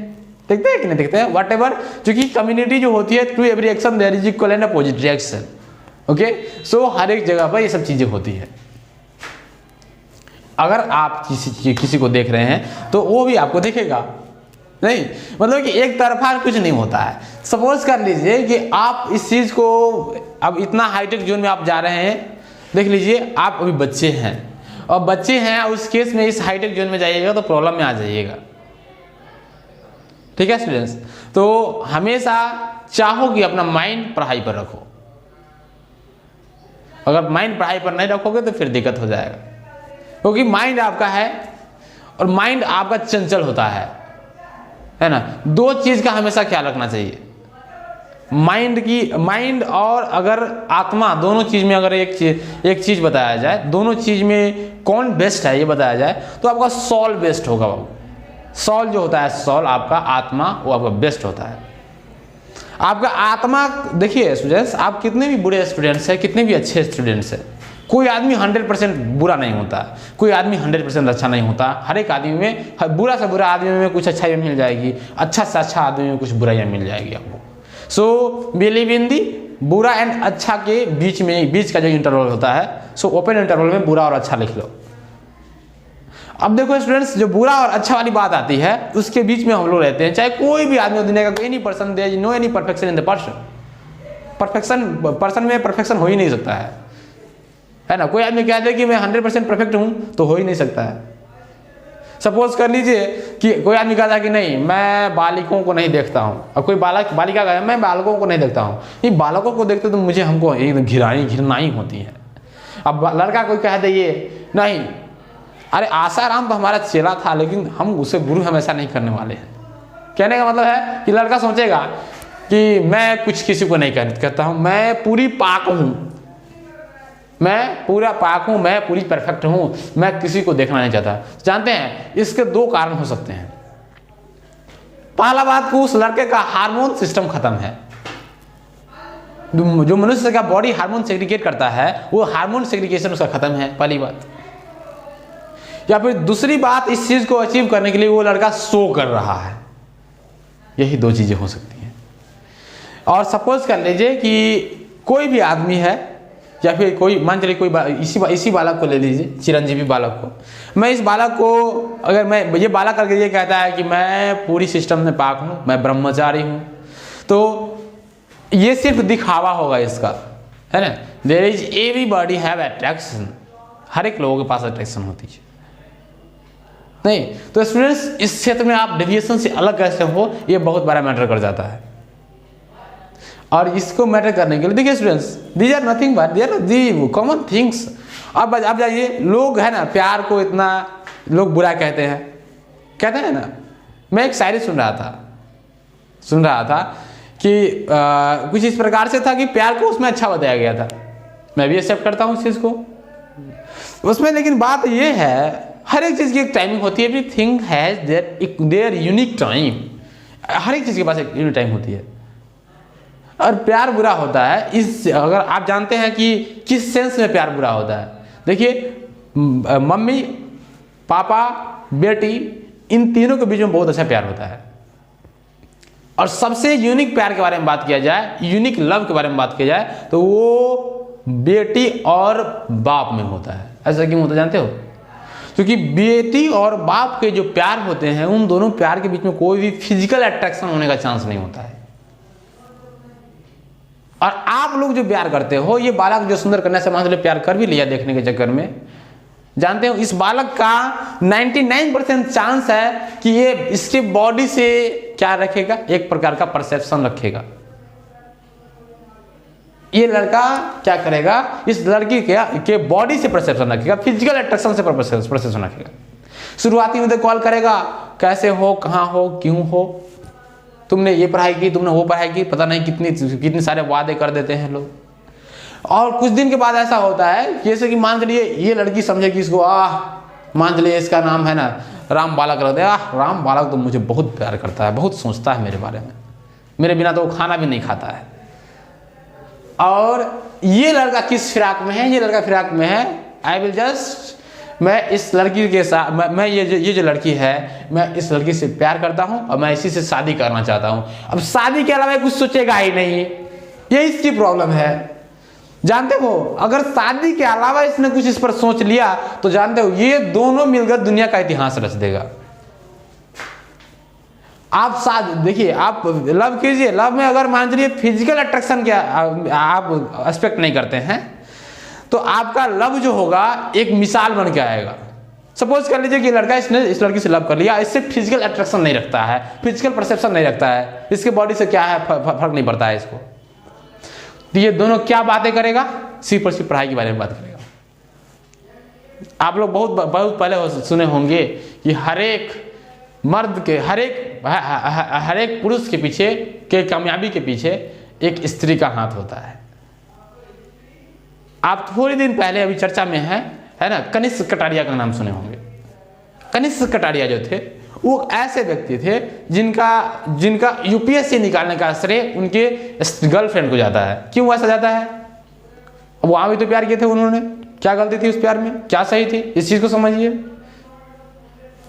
कि नहीं देखते हैं, वट एवर। क्योंकि कम्युनिटी जो होती है, through every action there is equal and opposite reaction. Okay, so हर एक जगह पर ये सब चीजें होती है। अगर आप किसी को देख रहे हैं तो वो भी आपको देखेगा, नहीं मतलब कि एक तरफा कुछ नहीं होता है। सपोज कर लीजिए कि आप इस चीज को, अब इतना हाईटेक जोन में आप जा रहे हैं, देख लीजिए आप अभी बच्चे हैं, और बच्चे हैं उस केस में इस हाईटेक जोन में जाइएगा तो प्रॉब्लम में आ जाइएगा। ठीक है स्टूडेंट्स, तो हमेशा चाहो कि अपना माइंड पढ़ाई पर रखो। अगर माइंड पढ़ाई पर नहीं रखोगे तो फिर दिक्कत हो जाएगा, क्योंकि माइंड आपका है और माइंड आपका चंचल होता है ना। दो चीज का हमेशा ख्याल रखना चाहिए, माइंड और अगर आत्मा, दोनों चीज में अगर एक चीज बताया जाए, दोनों चीज में कौन बेस्ट है ये बताया जाए तो आपका सॉल बेस्ट होगा बाबू। सॉल जो होता है, सॉल आपका आत्मा, वो आपका बेस्ट होता है। आपका आत्मा, देखिए स्टूडेंट्स, आप कितने भी बुरे स्टूडेंट्स हैं, कितने भी अच्छे स्टूडेंट्स हैं, कोई आदमी 100% बुरा नहीं होता, कोई आदमी 100% अच्छा नहीं होता। हर एक आदमी में, बुरा से बुरा आदमी में कुछ अच्छाई मिल जाएगी, अच्छा से अच्छा आदमी में कुछ बुराइयाँ मिल जाएगी आपको। सो बिलीव इन दी, बुरा एंड अच्छा के बीच का जो इंटरवल होता है, सो ओपन इंटरवल में बुरा और अच्छा लिख लो। अब देखो स्टूडेंट्स, जो बुरा और अच्छा वाली बात आती है उसके बीच में हम लोग रहते हैं। चाहे कोई भी आदमी दुनिया का, any person, there is no any perfection in the person में परफेक्शन हो ही नहीं सकता है ना। कोई आदमी कहते हैं कि मैं 100% परफेक्ट हूं तो हो ही नहीं सकता है। सपोज कर लीजिए कि कोई आदमी कहता है कि नहीं मैं बालिकों को नहीं देखता हूं, और कोई बालिका कहता है मैं बालकों को नहीं देखता हूं, ये बालकों को देखते तो मुझे हमको एकदम घृणाई होती है। अब लड़का कोई कह दे ये नहीं, अरे आसाराम तो हमारा चेला था लेकिन हम उसे गुरु हमेशा नहीं करने वाले हैं। कहने का मतलब है कि लड़का सोचेगा कि मैं कुछ किसी को नहीं कहता हूं, मैं पूरी पाक हूं, मैं पूरा पाक हूं, मैं पूरी परफेक्ट हूं, मैं किसी को देखना नहीं चाहता। जानते हैं इसके दो कारण हो सकते हैं। पहला बात को, उस लड़के का हार्मोन सिस्टम खत्म है। जो मनुष्य का बॉडी हार्मोन सेग्रीगेट करता है, वो हार्मोन सेग्रीगेशन उसका खत्म है, पहली बात। या फिर दूसरी बात, इस चीज को अचीव करने के लिए वो लड़का सो कर रहा है। यही दो चीजें हो सकती हैं। और सपोज कर लीजिए कि कोई भी आदमी है, या फिर कोई, मान चलिए कोई इसी बालक को ले लीजिए, चिरंजीवी बालक को। मैं इस बालक को, अगर मैं ये बालक करके ये कहता है कि मैं पूरी सिस्टम में पाक हूं, मैं ब्रह्मचारी हूं, तो ये सिर्फ दिखावा होगा इसका, है ना। There is everybody have attraction, हर एक लोगों के पास अट्रैक्शन होती है, नहीं। तो स्टूडेंट्स, इस क्षेत्र में आप डेविएशन से अलग कैसे हो, ये बहुत बड़ा मैटर कर जाता है। और इसको मैटर करने के लिए देखिए students, these are nothing but they are the common things. अब जाइए, लोग है ना प्यार को इतना लोग बुरा कहते हैं ना। मैं एक शायरी सुन रहा था कि कुछ इस प्रकार से था कि प्यार को उसमें अच्छा बताया गया था। मैं भी एक्सेप्ट करता हूँ इस चीज़ को उसमें, लेकिन बात ये है हर एक चीज़ की एक टाइमिंग होती है। Everything has their unique time, हर एक चीज़ के पास एक यूनिक टाइम होती है। और प्यार बुरा होता है, इस अगर आप जानते हैं कि किस सेंस में प्यार बुरा होता है, देखिए मम्मी पापा बेटी, इन तीनों के बीच में बहुत अच्छा प्यार होता है। और सबसे यूनिक प्यार के बारे में बात किया जाए, यूनिक लव के बारे में बात किया जाए, तो वो बेटी और बाप में होता है। ऐसा क्यों होता है जानते हो? क्योंकि बेटी और बाप के जो प्यार होते हैं उन दोनों प्यार के बीच में कोई भी फिजिकल अट्रैक्शन होने का चांस नहीं होता है। और आप लोग जो प्यार करते हो, ये बालक जो सुंदर कन्या से मान लो प्यार कर भी लिया देखने के चक्कर में, जानते हो इस बालक का 99% चांस है कि ये इसके बॉडी से क्या रखेगा, एक प्रकार का परसेप्शन रखेगा। ये लड़का क्या करेगा, इस लड़की के बॉडी से परसेप्शन रखेगा, फिजिकल अट्रैक्शन से परसेप्शन रखेगा। शुरुआती में तो कॉल करेगा, कैसे हो, कहाँ हो, क्यों हो, तुमने ये पढ़ाई की, तुमने वो पढ़ाई की, पता नहीं कितने सारे वादे कर देते हैं लोग। और कुछ दिन के बाद ऐसा होता है जैसे कि मान चलिए ये लड़की समझे कि इसको मान चलिए इसका नाम है ना राम बालक रख दे, राम बालक तो मुझे बहुत प्यार करता है, बहुत सोचता है मेरे बारे में, मेरे बिना तो वो खाना भी नहीं खाता है। और ये लड़का किस फिराक में है, ये लड़का फिराक में है आई विल जस्ट, मैं इस लड़की के साथ, मैं ये जो लड़की है, मैं इस लड़की से प्यार करता हूं और मैं इसी से शादी करना चाहता हूं। अब शादी के अलावा कुछ सोचेगा ही नहीं, ये इसकी प्रॉब्लम है। जानते हो अगर शादी के अलावा इसने कुछ इस पर सोच लिया तो जानते हो ये दोनों मिलकर दुनिया का इतिहास रच देगा। आप शादी देखिए, आप लव कीजिए, लव में अगर मान लीजिए फिजिकल अट्रैक्शन के आप एक्सपेक्ट नहीं करते हैं तो आपका लव जो होगा एक मिसाल बन के आएगा। सपोज कर लीजिए कि लड़का इसने इस लड़की से लव कर लिया, इससे फिजिकल अट्रैक्शन नहीं रखता है, फिजिकल परसेप्शन नहीं रखता है, इसके बॉडी से क्या है फर्क नहीं पड़ता है इसको, तो ये दोनों क्या बातें करेगा, सिर्फ और सिर्फ पढ़ाई के बारे में बात करेगा। आप लोग बहुत पहले सुने होंगे कि हर एक मर्द के, हर एक पुरुष के पीछे के कामयाबी के पीछे एक स्त्री का हाथ होता है। आप थोड़ी दिन पहले अभी चर्चा में है ना, कनिष्क कटारिया का नाम सुने होंगे। कनिष्क कटारिया जो थे वो ऐसे व्यक्ति थे जिनका यूपीएससी निकालने का श्रेय उनके गर्लफ्रेंड को जाता है। क्यों ऐसा जाता है? वहां भी तो प्यार किए थे उन्होंने, क्या गलती थी उस प्यार में, क्या सही थी, इस चीज को समझिए।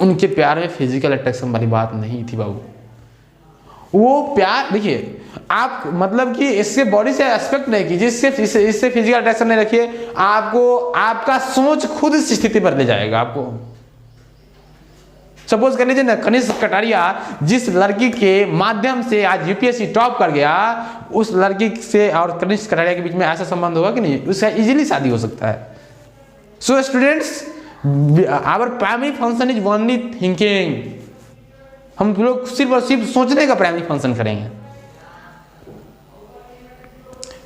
उनके प्यार में फिजिकल अट्रैक्शन वाली बात नहीं थी बाबू। वो प्यार देखिए, आप मतलब कि इससे बॉडी से एस्पेक्ट नहीं कीजिए, इससे फिजिकल अट्रैक्शन नहीं रखिए, आपको आपका सोच खुद इस स्थिति पर ले जाएगा आपको। सपोज कर लीजिए ना, कनिष्क कटारिया जिस लड़की के माध्यम से आज यूपीएससी टॉप कर गया, उस लड़की से और कनिष्क कटारिया के बीच में ऐसा संबंध होगा कि नहीं, उसका इजीली शादी हो सकता है। So students, our primary function is only thinking. हम लोग सिर्फ और सिर्फ सोचने का प्राइमरी फंक्शन करेंगे,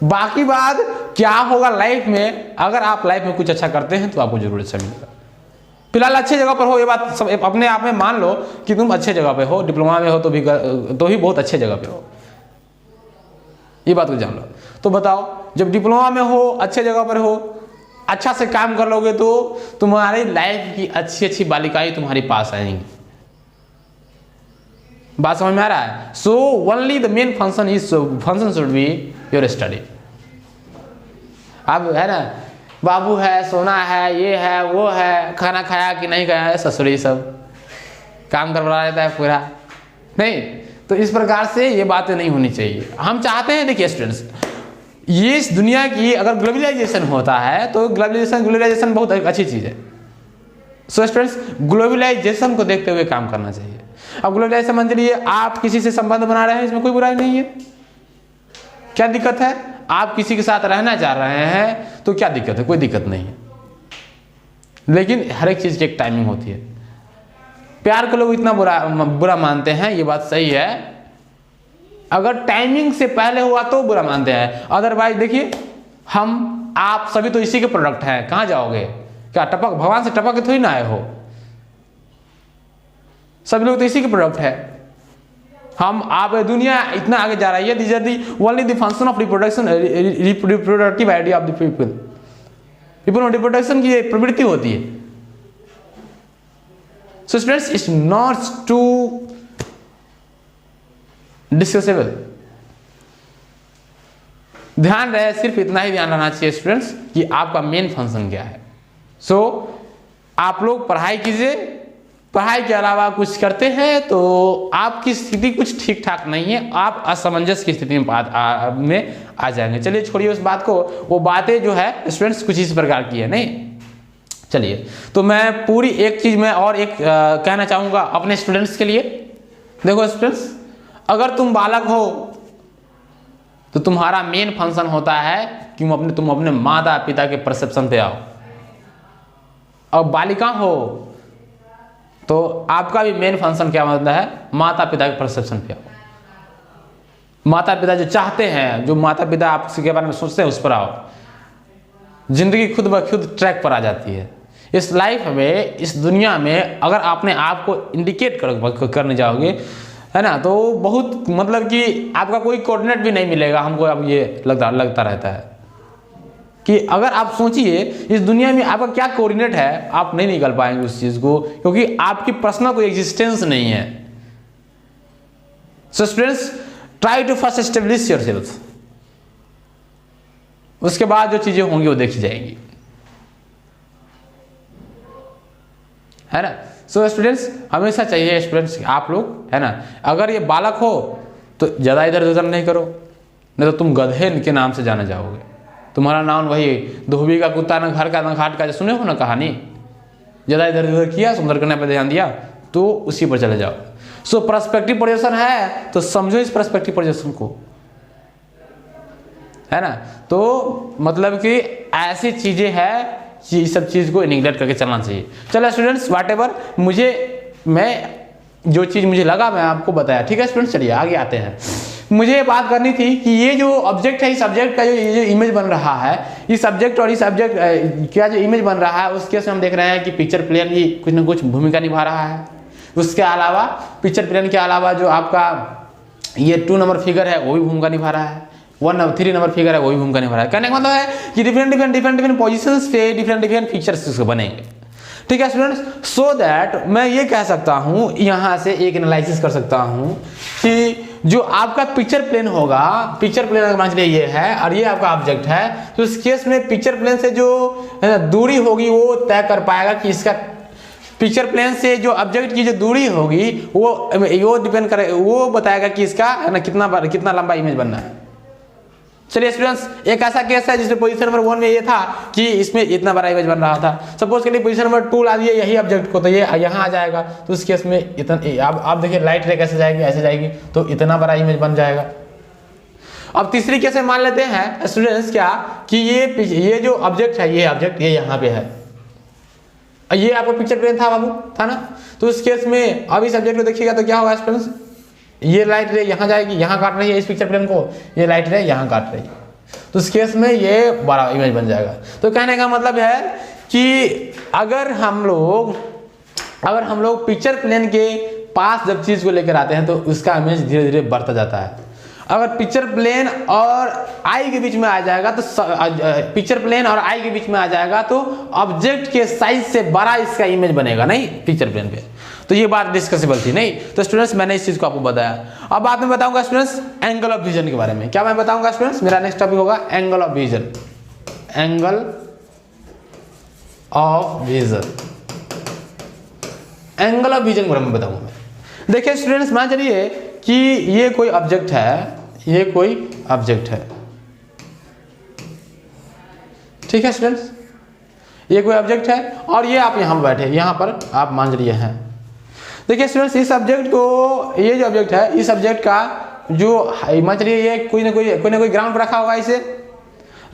बाकी बात क्या होगा लाइफ में, अगर आप लाइफ में कुछ अच्छा करते हैं तो आपको जरूर अच्छा मिलेगा। फिलहाल अच्छे जगह पर हो, ये बात सब अपने आप में मान लो कि तुम अच्छे जगह पे हो, डिप्लोमा में हो तो भी बहुत अच्छे जगह पे हो, ये बात को जान लो। तो बताओ, जब डिप्लोमा में हो, अच्छे जगह पर हो, अच्छा से काम कर लोगे तो तुम्हारी लाइफ की अच्छी अच्छी बालिकाएं तुम्हारे पास आएंगी। बात समझ में आ रहा है? So only the main function should be your study. अब है ना, बाबू है, सोना है, ये है, वो है, खाना खाया कि नहीं खाया, ससुरी सब काम करवा देता है पूरा, नहीं। तो इस प्रकार से ये बातें नहीं होनी चाहिए। हम चाहते हैं, देखिए स्टूडेंट्स, ये इस दुनिया की अगर ग्लोबलाइजेशन होता है तो ग्लोबलाइजेशन बहुत अच्छी चीज है। सो स्टूडेंट्स, ग्लोबलाइजेशन को देखते हुए काम करना चाहिए। अब ग्लोबलाइजेशन मान लीजिए आप किसी से संबंध बना रहे हैं, इसमें कोई बुराई नहीं है, क्या दिक्कत है? आप किसी के साथ रहना चाह रहे हैं तो क्या दिक्कत है? कोई दिक्कत नहीं है, लेकिन हर एक चीज की एक टाइमिंग होती है। प्यार को लोग इतना बुरा मानते हैं, ये बात सही है, अगर टाइमिंग से पहले हुआ तो बुरा मानते हैं, अदरवाइज देखिए हम आप सभी तो इसी के प्रोडक्ट हैं। कहां जाओगे? क्या भगवान से टपक के थोड़ी ना आए हो, सभी लोग तो इसी के प्रोडक्ट है। हम आप दुनिया इतना आगे जा रही है, this are the only the function of reproduction, reproductive idea of the people reproduction की प्रवृत्ति होती है। So students, it's not too discussable. ध्यान रहे, सिर्फ इतना ही ध्यान रहना चाहिए स्टूडेंट्स कि आपका मेन फंक्शन क्या है। सो आप लोग पढ़ाई कीजिए, पढ़ाई के अलावा कुछ करते हैं तो आपकी स्थिति कुछ ठीक ठाक नहीं है, आप असमंजस की स्थिति में आ जाएंगे। चलिए छोड़िए उस बात को, वो बातें जो है स्टूडेंट्स कुछ इस प्रकार की है नहीं। चलिए तो मैं पूरी एक चीज़ में और एक कहना चाहूँगा अपने स्टूडेंट्स के लिए। देखो स्टूडेंट्स, अगर तुम बालक हो तो तुम्हारा मेन फंक्शन होता है कि तुम अपने माता पिता के परसेप्शन पे आओ। और बालिका हो तो आपका भी मेन फंक्शन क्या होता है, माता पिता के परसेप्शन पे आओ। माता पिता जो चाहते हैं, जो माता पिता आपके बारे में सोचते हैं, उस पर आओ। जिंदगी खुद ब खुद ट्रैक पर आ जाती है। इस लाइफ में, इस दुनिया में अगर आपने आप को इंडिकेट करने जाओगे, है ना, तो बहुत मतलब कि आपका कोई कोऑर्डिनेट भी नहीं मिलेगा। हमको अब ये लगता रहता है कि अगर आप सोचिए इस दुनिया में आपका क्या कोऑर्डिनेट है, आप नहीं निकल पाएंगे उस चीज को, क्योंकि आपकी पर्सनल कोई एग्जिस्टेंस नहीं है। So students, try to first establish yourself, उसके बाद जो चीजें होंगी वो देखी जाएंगी, है ना। सो स्टूडेंट्स, हमेशा चाहिए स्टूडेंट्स आप लोग, है ना, अगर ये बालक हो तो ज़्यादा इधर उधर नहीं करो, नहीं तो तुम गधे के नाम से जाने जाओगे। तुम्हारा नाम वही धोबी का कुत्ता, ना घर का ना घाट का, सुने हो ना कहानी। ज़्यादा इधर उधर किया, सुंदर करने पर ध्यान दिया, तो उसी पर चले जाओ। सो पर्सपेक्टिव प्रोजेक्शन है तो समझो इस पर्सपेक्टिव प्रोजेक्शन को, है ना। तो मतलब कि ऐसी चीज़ें हैं, इस सब चीज़ को निगलेक्ट करके चलना चाहिए। चलो स्टूडेंट्स, व्हाटएवर मैं जो चीज़ मुझे लगा मैं आपको बताया, ठीक है स्टूडेंट्स। चलिए आगे आते हैं। मुझे बात करनी थी कि ये जो ऑब्जेक्ट है, इस ऑब्जेक्ट का जो इमेज बन रहा है, इस सब्जेक्ट और इस ऑब्जेक्ट क्या जो इमेज बन रहा है, उसके से हम देख रहे हैं कि पिक्चर प्लेन भी कुछ ना कुछ भूमिका निभा रहा है। उसके अलावा पिक्चर प्लेन के अलावा जो आपका ये 2 नंबर फिगर है वो भी भूमिका निभा रहा है, 3 नंबर फिगर है वो भी भूमिका निभा रहा है। कहने का मतलब है कि डिफरेंट पोजीशंस पे डिफरेंट फीचर्स बनेंगे, ठीक है स्टूडेंट्स। सो दैट मैं ये कह सकता हूँ, यहाँ से एक एनालिसिस कर सकता हूँ कि जो आपका पिक्चर प्लेन होगा, पिक्चर प्लेन अगर मान लीजिए ये है और ये आपका ऑब्जेक्ट है, तो इस केस में पिक्चर प्लेन से जो दूरी होगी वो तय कर पाएगा कि इसका पिक्चर प्लेन से जो ऑब्जेक्ट की जो दूरी होगी वो डिपेंड करे, वो बताएगा कि इसका है ना कितना लंबा इमेज बनना है। चलिए स्टूडेंट्स, एक ऐसा केस है जिसमें पोजीशन नंबर 1 में ये था कि इसमें इतना बड़ा इमेज बन रहा था। सपोज के लिए पोजीशन नंबर 2 ला दिए यही ऑब्जेक्ट को, तो ये यहाँ आ जाएगा। तो उस केस में इतना आप देखिए लाइट रे कैसे जाएगी, ऐसे जाएगी, तो इतना बड़ा इमेज बन जाएगा। अब तीसरी केस में मान लेते हैं स्टूडेंट्स क्या कि ये जो ऑब्जेक्ट है, ये ऑब्जेक्ट ये यहाँ पे है, ये आपका पिक्चर प्लेन था बाबू, था ना। तो इस केस में अब इस ऑब्जेक्ट को देखिएगा तो क्या होगा स्टूडेंट्स, ये लाइट रे यहाँ जाएगी, यहाँ काट रही है इस पिक्चर प्लेन को, ये लाइट रे यहाँ काट रही है, तो इस केस में ये बड़ा इमेज बन जाएगा। तो कहने का मतलब है कि अगर हम लोग पिक्चर प्लेन के पास जब चीज को लेकर आते हैं तो उसका इमेज धीरे धीरे बढ़ता जाता है। अगर पिक्चर प्लेन और आई के बीच में आ जाएगा तो पिक्चर प्लेन और आई के बीच में आ जाएगा तो ऑब्जेक्ट के साइज से बड़ा इसका इमेज बनेगा नहीं पिक्चर प्लेन पे। तो ये बात डिस्कसेबल थी नहीं। तो स्टूडेंट्स मैंने इस चीज को आपको बताया। अब बाद में बताऊंगा स्टूडेंट्स एंगल ऑफ विजन के बारे में। क्या मैं बताऊंगा स्टूडेंट्स, मेरा नेक्स्ट टॉपिक होगा angle of vision. Angle of vision, angle of vision के बारे में बताऊंगा। देखिए स्टूडेंट्स, मान चलिए कि ये कोई ऑब्जेक्ट है, ये कोई ऑब्जेक्ट है, ठीक है स्टूडेंट्स, ये कोई ऑब्जेक्ट है और ये आप यहां बैठे, यहां पर आप मान लिए हैं। देखिए स्टूडेंट्स, इस ऑब्जेक्ट को, ये जो ऑब्जेक्ट है, इस ऑब्जेक्ट का जो मान चलिए ये कोई ना कोई ग्राउंड पर रखा होगा, इसे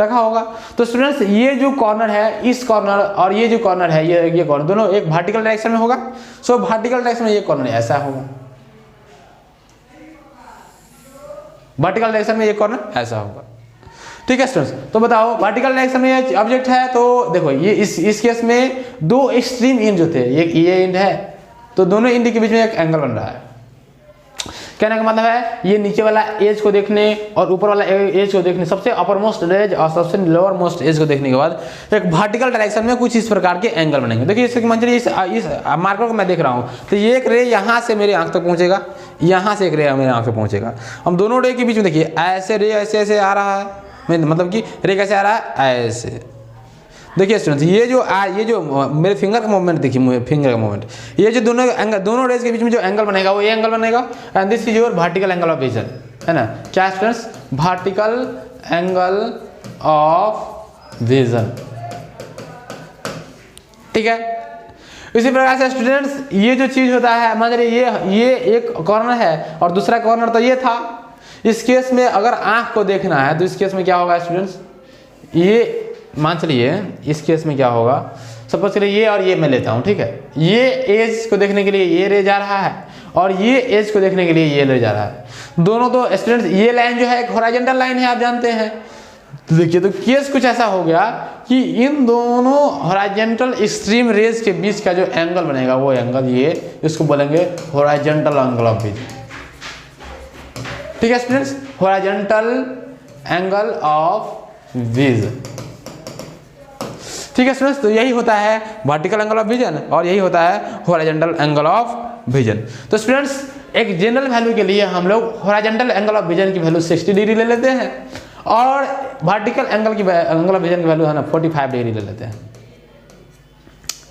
रखा होगा। तो स्टूडेंट्स ये जो कॉर्नर है, इस कॉर्नर और ये जो कॉर्नर है, ये कॉर्नर दोनों एक वर्टिकल डायरेक्शन में होगा। सो वर्टिकल डायरेक्शन में ये कॉर्नर ऐसा होगा, वर्टिकल डायरेक्शन में ये कॉर्नर ऐसा होगा, ठीक है स्टूडेंट्स। तो बताओ वर्टिकल डायरेक्शन में ये ऑब्जेक्ट है, तो देखो ये इस केस में दो एक्सट्रीम एंड जो थे, ये एंड है, तो दोनों एंड के बीच में एक एंगल बन रहा है। कहने का मतलब है ये नीचे वाला एज को देखने और ऊपर वाला एज को देखने, सबसे अपर मोस्ट एज और सबसे लोअर मोस्ट एज को देखने के बाद एक वर्टिकल डायरेक्शन में कुछ इस प्रकार के एंगल बनेंगे। देखिए इसके मान चलिए इस मार्कर को मैं देख रहा हूँ, तो ये एक रे यहाँ से मेरे आंख तक पहुँचेगा, यहाँ से एक रे मेरे आंख तक पहुँचेगा। हम दोनों रे के बीच में देखिए ऐसे रे ऐसे आ रहा है, मतलब कि रे कैसे आ रहा है ऐसे, देखिए स्टूडेंट्स, ये जो मेरे फिंगर का मूवमेंट देखिए, मुझे फिंगर का मूवमेंट, ये जो दोनों रेज के बीच में जो एंगल बनेगा वो ये एंगल बनेगा, and this is your vertical angle of vision, है ना। क्या students, vertical angle of vision, ठीक है। इसी प्रकार से स्टूडेंट्स ये जो चीज होता है, मान लीजिए ये एक कॉर्नर है और दूसरा कॉर्नर तो ये था। इस केस में अगर आंख को देखना है तो इस केस में क्या होगा स्टूडेंट्स, ये मान चलिए इस केस में क्या होगा, सपोज करिए ये और ये मैं लेता हूँ, ठीक है। ये एज को देखने के लिए ये रे जा रहा है और ये एज को देखने के लिए ये ले जा रहा है। दोनों तो स्टूडेंट्स ये लाइन जो है एक हॉरिजॉन्टल लाइन है, आप जानते हैं। तो देखिए, तो केस कुछ ऐसा हो गया कि इन दोनों हॉरिजॉन्टल एक्सट्रीम रेज के बीच का जो एंगल बनेगा वो एंगल ये, इसको बोलेंगे हॉरिजॉन्टल एंगल ऑफ विजन, ठीक है students, horizontal angle of vision, ठीक है स्टूडेंट्स। तो यही होता है वर्टिकल एंगल ऑफ विजन और यही होता है हॉरिजॉन्टल एंगल ऑफ विजन। तो स्टूडेंट्स एक जनरल वैल्यू के लिए हम लोग हॉरिजॉन्टल एंगल ऑफ विजन की वैल्यू 60 डिग्री ले लेते हैं और वर्टिकल एंगल ऑफ विजन की वैल्यू है ना 45 डिग्री ले लेते हैं,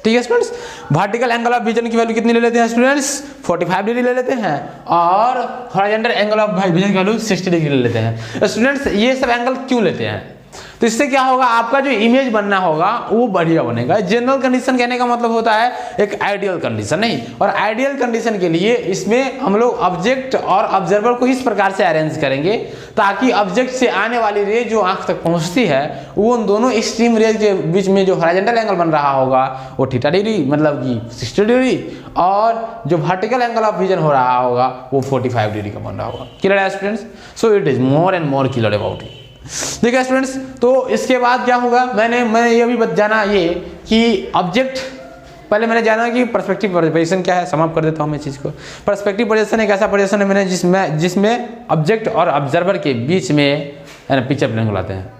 ठीक है students. Vertical angle of vision की वैल्यू कितनी ले लेते हैं स्टूडेंट्स, 45 डिग्री ले लेते हैं और हॉरिजॉन्टल एंगल ऑफ विजन की वैल्यू 60 डिग्री ले लेते हैं। स्टूडेंट्स ये सब एंगल क्यों लेते हैं, तो इससे क्या होगा, आपका जो इमेज बनना होगा वो बढ़िया बनेगा। जनरल कंडीशन कहने का मतलब होता है एक आइडियल कंडीशन, नहीं, और आइडियल कंडीशन के लिए इसमें हम लोग ऑब्जेक्ट और ऑब्जर्वर को इस प्रकार से अरेंज करेंगे ताकि ऑब्जेक्ट से आने वाली रे जो आंख तक पहुंचती है वो उन दोनों एक्सट्रीम रेज के बीच में जो हॉरिजॉन्टल एंगल बन रहा होगा वो थीटा डिग्री मतलब कि 60 डिग्री और जो वर्टिकल एंगल ऑफ विजन हो रहा होगा वो 45 डिग्री का बन रहा होगा। क्लियर है students, so it is more and more clear about it. ठीक है स्टूडेंट्स, तो इसके बाद क्या होगा, मैंने ये भी जाना ये कि ऑब्जेक्ट, पहले मैंने जाना कि पर्सपेक्टिव पोजीशन क्या है, समाप्त कर देता हूँ मैं चीज़ को। पर्सपेक्टिव पोजीशन एक ऐसा पोजीशन है मैंने जिसमें ऑब्जेक्ट और ऑब्जर्वर के बीच में पिक्चर प्लेन बुलाते हैं।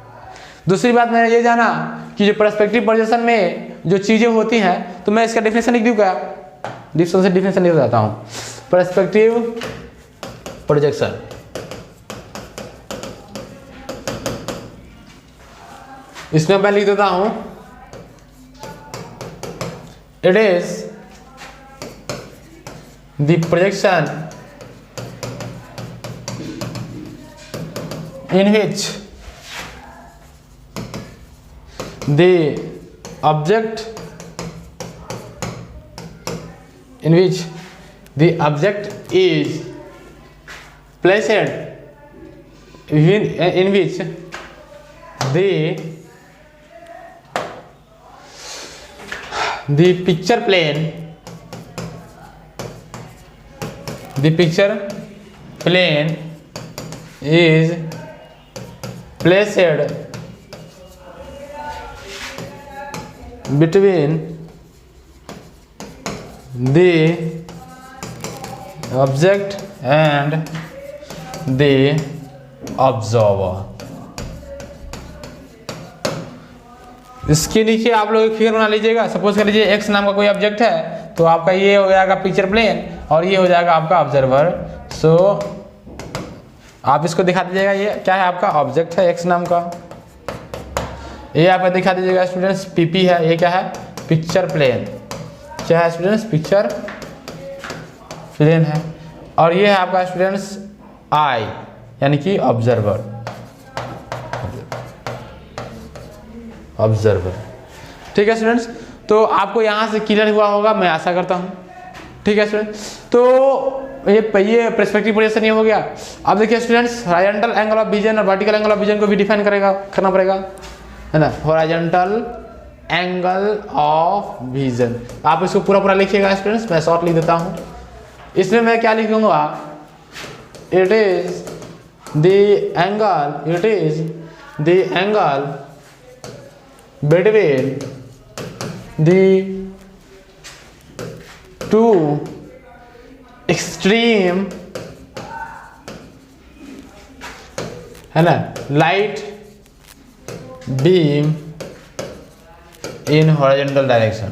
दूसरी बात मैंने ये जाना कि जो पर्सपेक्टिव पोजीशन में जो चीज़ें होती हैं, तो मैं इसका डेफिनेशन लिख दूँ क्या, डिफिनेशन लिख देता हूँ। पर्सपेक्टिव प्रोजेक्शन, इसमें मैं लिख देता हूं, it is the projection in which the object is placed, in which the picture plane is placed between the object and the observer। इसके नीचे आप लोग एक फिगर बना लीजिएगा। सपोज कर लीजिए एक्स नाम का कोई ऑब्जेक्ट है, तो आपका ये हो जाएगा पिक्चर प्लेन और ये हो जाएगा आपका ऑब्जर्वर। सो आप इसको दिखा दीजिएगा, ये क्या है आपका ऑब्जेक्ट है एक्स नाम का, ये आपका दिखा दीजिएगा स्टूडेंट्स पीपी है, ये क्या है पिक्चर प्लेन, क्या है स्टूडेंट्स पिक्चर प्लेन है, और ये है आपका स्टूडेंट्स आई यानी कि ऑब्जर्वर। ठीक है स्टूडेंट्स, तो आपको यहाँ से क्लियर हुआ होगा, मैं आशा करता हूँ। ठीक है स्टूडेंट्स, तो ये पर्सपेक्टिव पोजीशन ये हो गया। अब देखिए students, horizontal angle of vision और वर्टिकल एंगल ऑफ विजन को भी डिफाइन करना पड़ेगा, है ना। हॉरिजॉन्टल एंगल ऑफ विजन, आप इसको पूरा लिखिएगा स्टूडेंट्स, मैं शॉर्ट लिख देता हूँ। इसमें मैं क्या लिखूंगा, it is the angle between the two extreme, है ना, light beam in horizontal direction,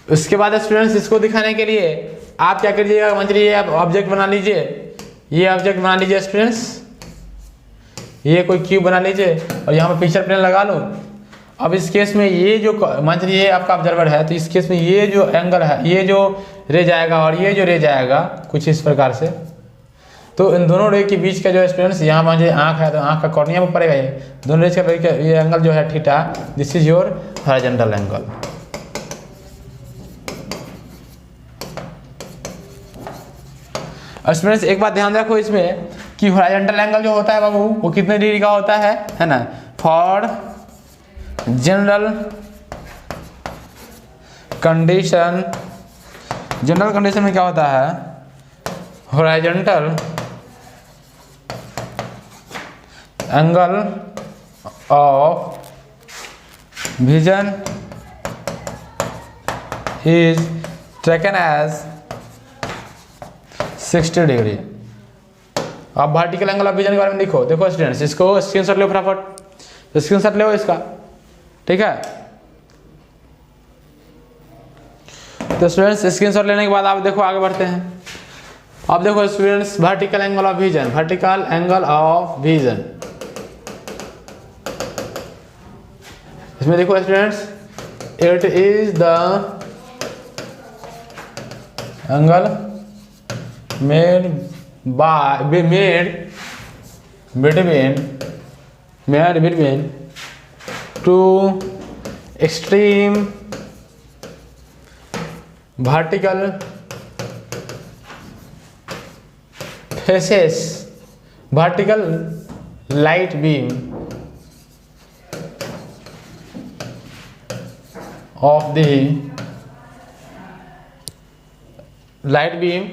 उसके बाद स्टूडेंट्स इसको दिखाने के लिए आप क्या करिएगा, मान लीजिए आप ऑब्जेक्ट बना लीजिए, ये ऑब्जेक्ट बना लीजिए स्टूडेंट्स, ये कोई क्यूब बना लीजिए और यहाँ पर पिक्चर प्लेन लगा लो। अब इस केस में ये जो मान लीजिए ये आपका ऑब्जर्वर है, तो इस केस में ये जो एंगल है, ये जो रे जाएगा और ये जो रे जाएगा कुछ इस प्रकार से, तो इन दोनों रे के बीच का जो स्टूडेंट्स यहाँ मान लीजिए आँख है तो आँख का कॉर्निया पर पड़ेगा, ये दोनों रेज का ये एंगल जो है theta, this is your horizontal angle. Students एक बात ध्यान रखो इसमें कि हॉरिजॉन्टल एंगल जो होता है बाबू वो कितने डिग्री का होता है ना। For general condition, general condition में क्या होता है, horizontal angle of vision is taken as 60 degree. अब वर्टिकल एंगल ऑफ विजन के बारे में देखो स्टूडेंट्स, इसको स्क्रीनशॉट लो फटाफट, स्क्रीनशॉट लो इसका, ठीक है। तो स्टूडेंट्स स्क्रीनशॉट लेने के बाद आप देखो आगे बढ़ते हैं। अब देखो students vertical angle of vision, vertical angle of vision, इसमें देखो students it is the angle made between two extreme vertical faces, vertical light beam of the light beam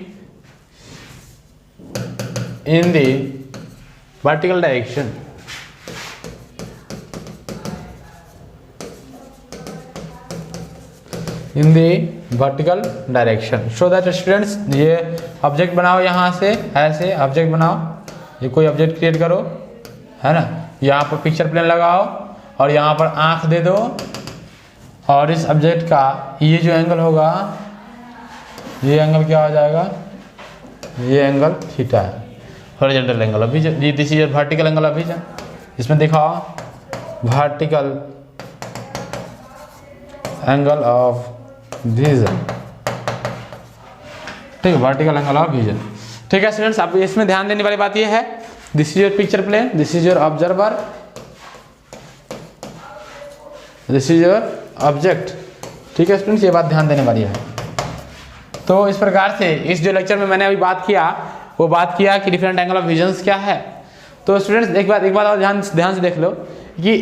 in the vertical direction, in the vertical direction, so that students ये object बनाओ, यहाँ से ऐसे object बनाओ, ये कोई object create करो, है ना। यहाँ पर पिक्चर प्लेन लगाओ और यहाँ पर आँख दे दो और इस ऑब्जेक्ट का ये जो एंगल होगा, ये एंगल क्या हो जाएगा, ये एंगल थीटा है, horizontal angle of vision. This is vertical angle of vision, इसमें दिखाओ वर्टिकल एंगल ऑफ विजन, ठीक है, वर्टिकल एंगल ऑफ विजन, ठीक है स्टूडेंट्स। अब इसमें ध्यान देने वाली बात ये है, this is your picture plane, this is your observer, this is your object, ठीक है स्टूडेंट्स, ये बात ध्यान देने वाली है। तो इस प्रकार से इस जो लेक्चर में मैंने अभी बात किया वो बात किया कि डिफरेंट एंगल ऑफ विजन्स क्या है। तो स्टूडेंट्स एक बात और ध्यान से देख लो कि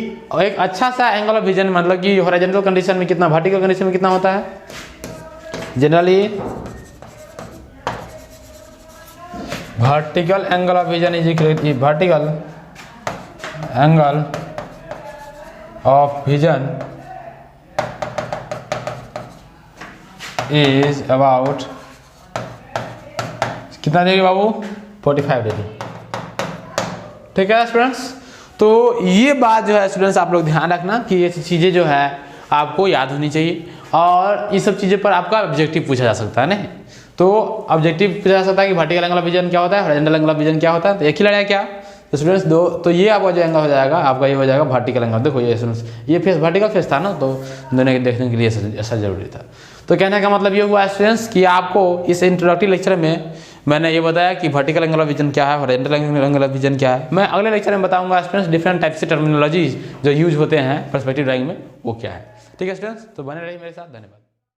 एक अच्छा सा एंगल ऑफ विजन मतलब कि हॉरिजॉन्टल कंडीशन में कितना, वर्टिकल कंडीशन में कितना होता है, generally vertical angle of vision is vertical angle of vision is about कितना डिग्री बाबू, 45 डिग्री, ठीक है स्टूडेंट्स। तो ये बात जो है स्टूडेंट्स आप लोग ध्यान रखना कि ये चीज़ें जो है आपको याद होनी चाहिए और ये सब चीज़ें पर आपका ऑब्जेक्टिव पूछा जा सकता है नहीं। तो ऑब्जेक्टिव पूछा जा सकता है कि वर्टिकल एंगल ऑफ विजन क्या होता है, हॉरिजॉन्टल एंगल ऑफ विजन क्या होता है, तो एक ही लड़ाई क्या। तो स्टूडेंट्स दो, तो ये आपका जो एंगल हो जाएगा आपका ये हो जाएगा वर्टिकल एंगल। देखो ये स्टूडेंट्स ये फेस वर्टिकल फेस था ना, तो दोनों के देखने के लिए ऐसा जरूरी था। तो कहने का मतलब ये हुआ स्टूडेंट्स कि आपको इस इंट्रोडक्टरी लेक्चर में मैंने ये बताया कि वर्टिकल एंगल ऑफ विजन क्या है, हॉरिजॉन्टल एंगल ऑफ विजन क्या है। मैं अगले लेक्चर में बताऊंगा स्टूडेंट्स डिफरेंट टाइप से टर्मिनोलॉजीज जो यूज होते हैं पर्सपेक्टिव ड्राइंग में वो क्या है, ठीक है स्टूडेंट्स। तो बने रहिए मेरे साथ, धन्यवाद।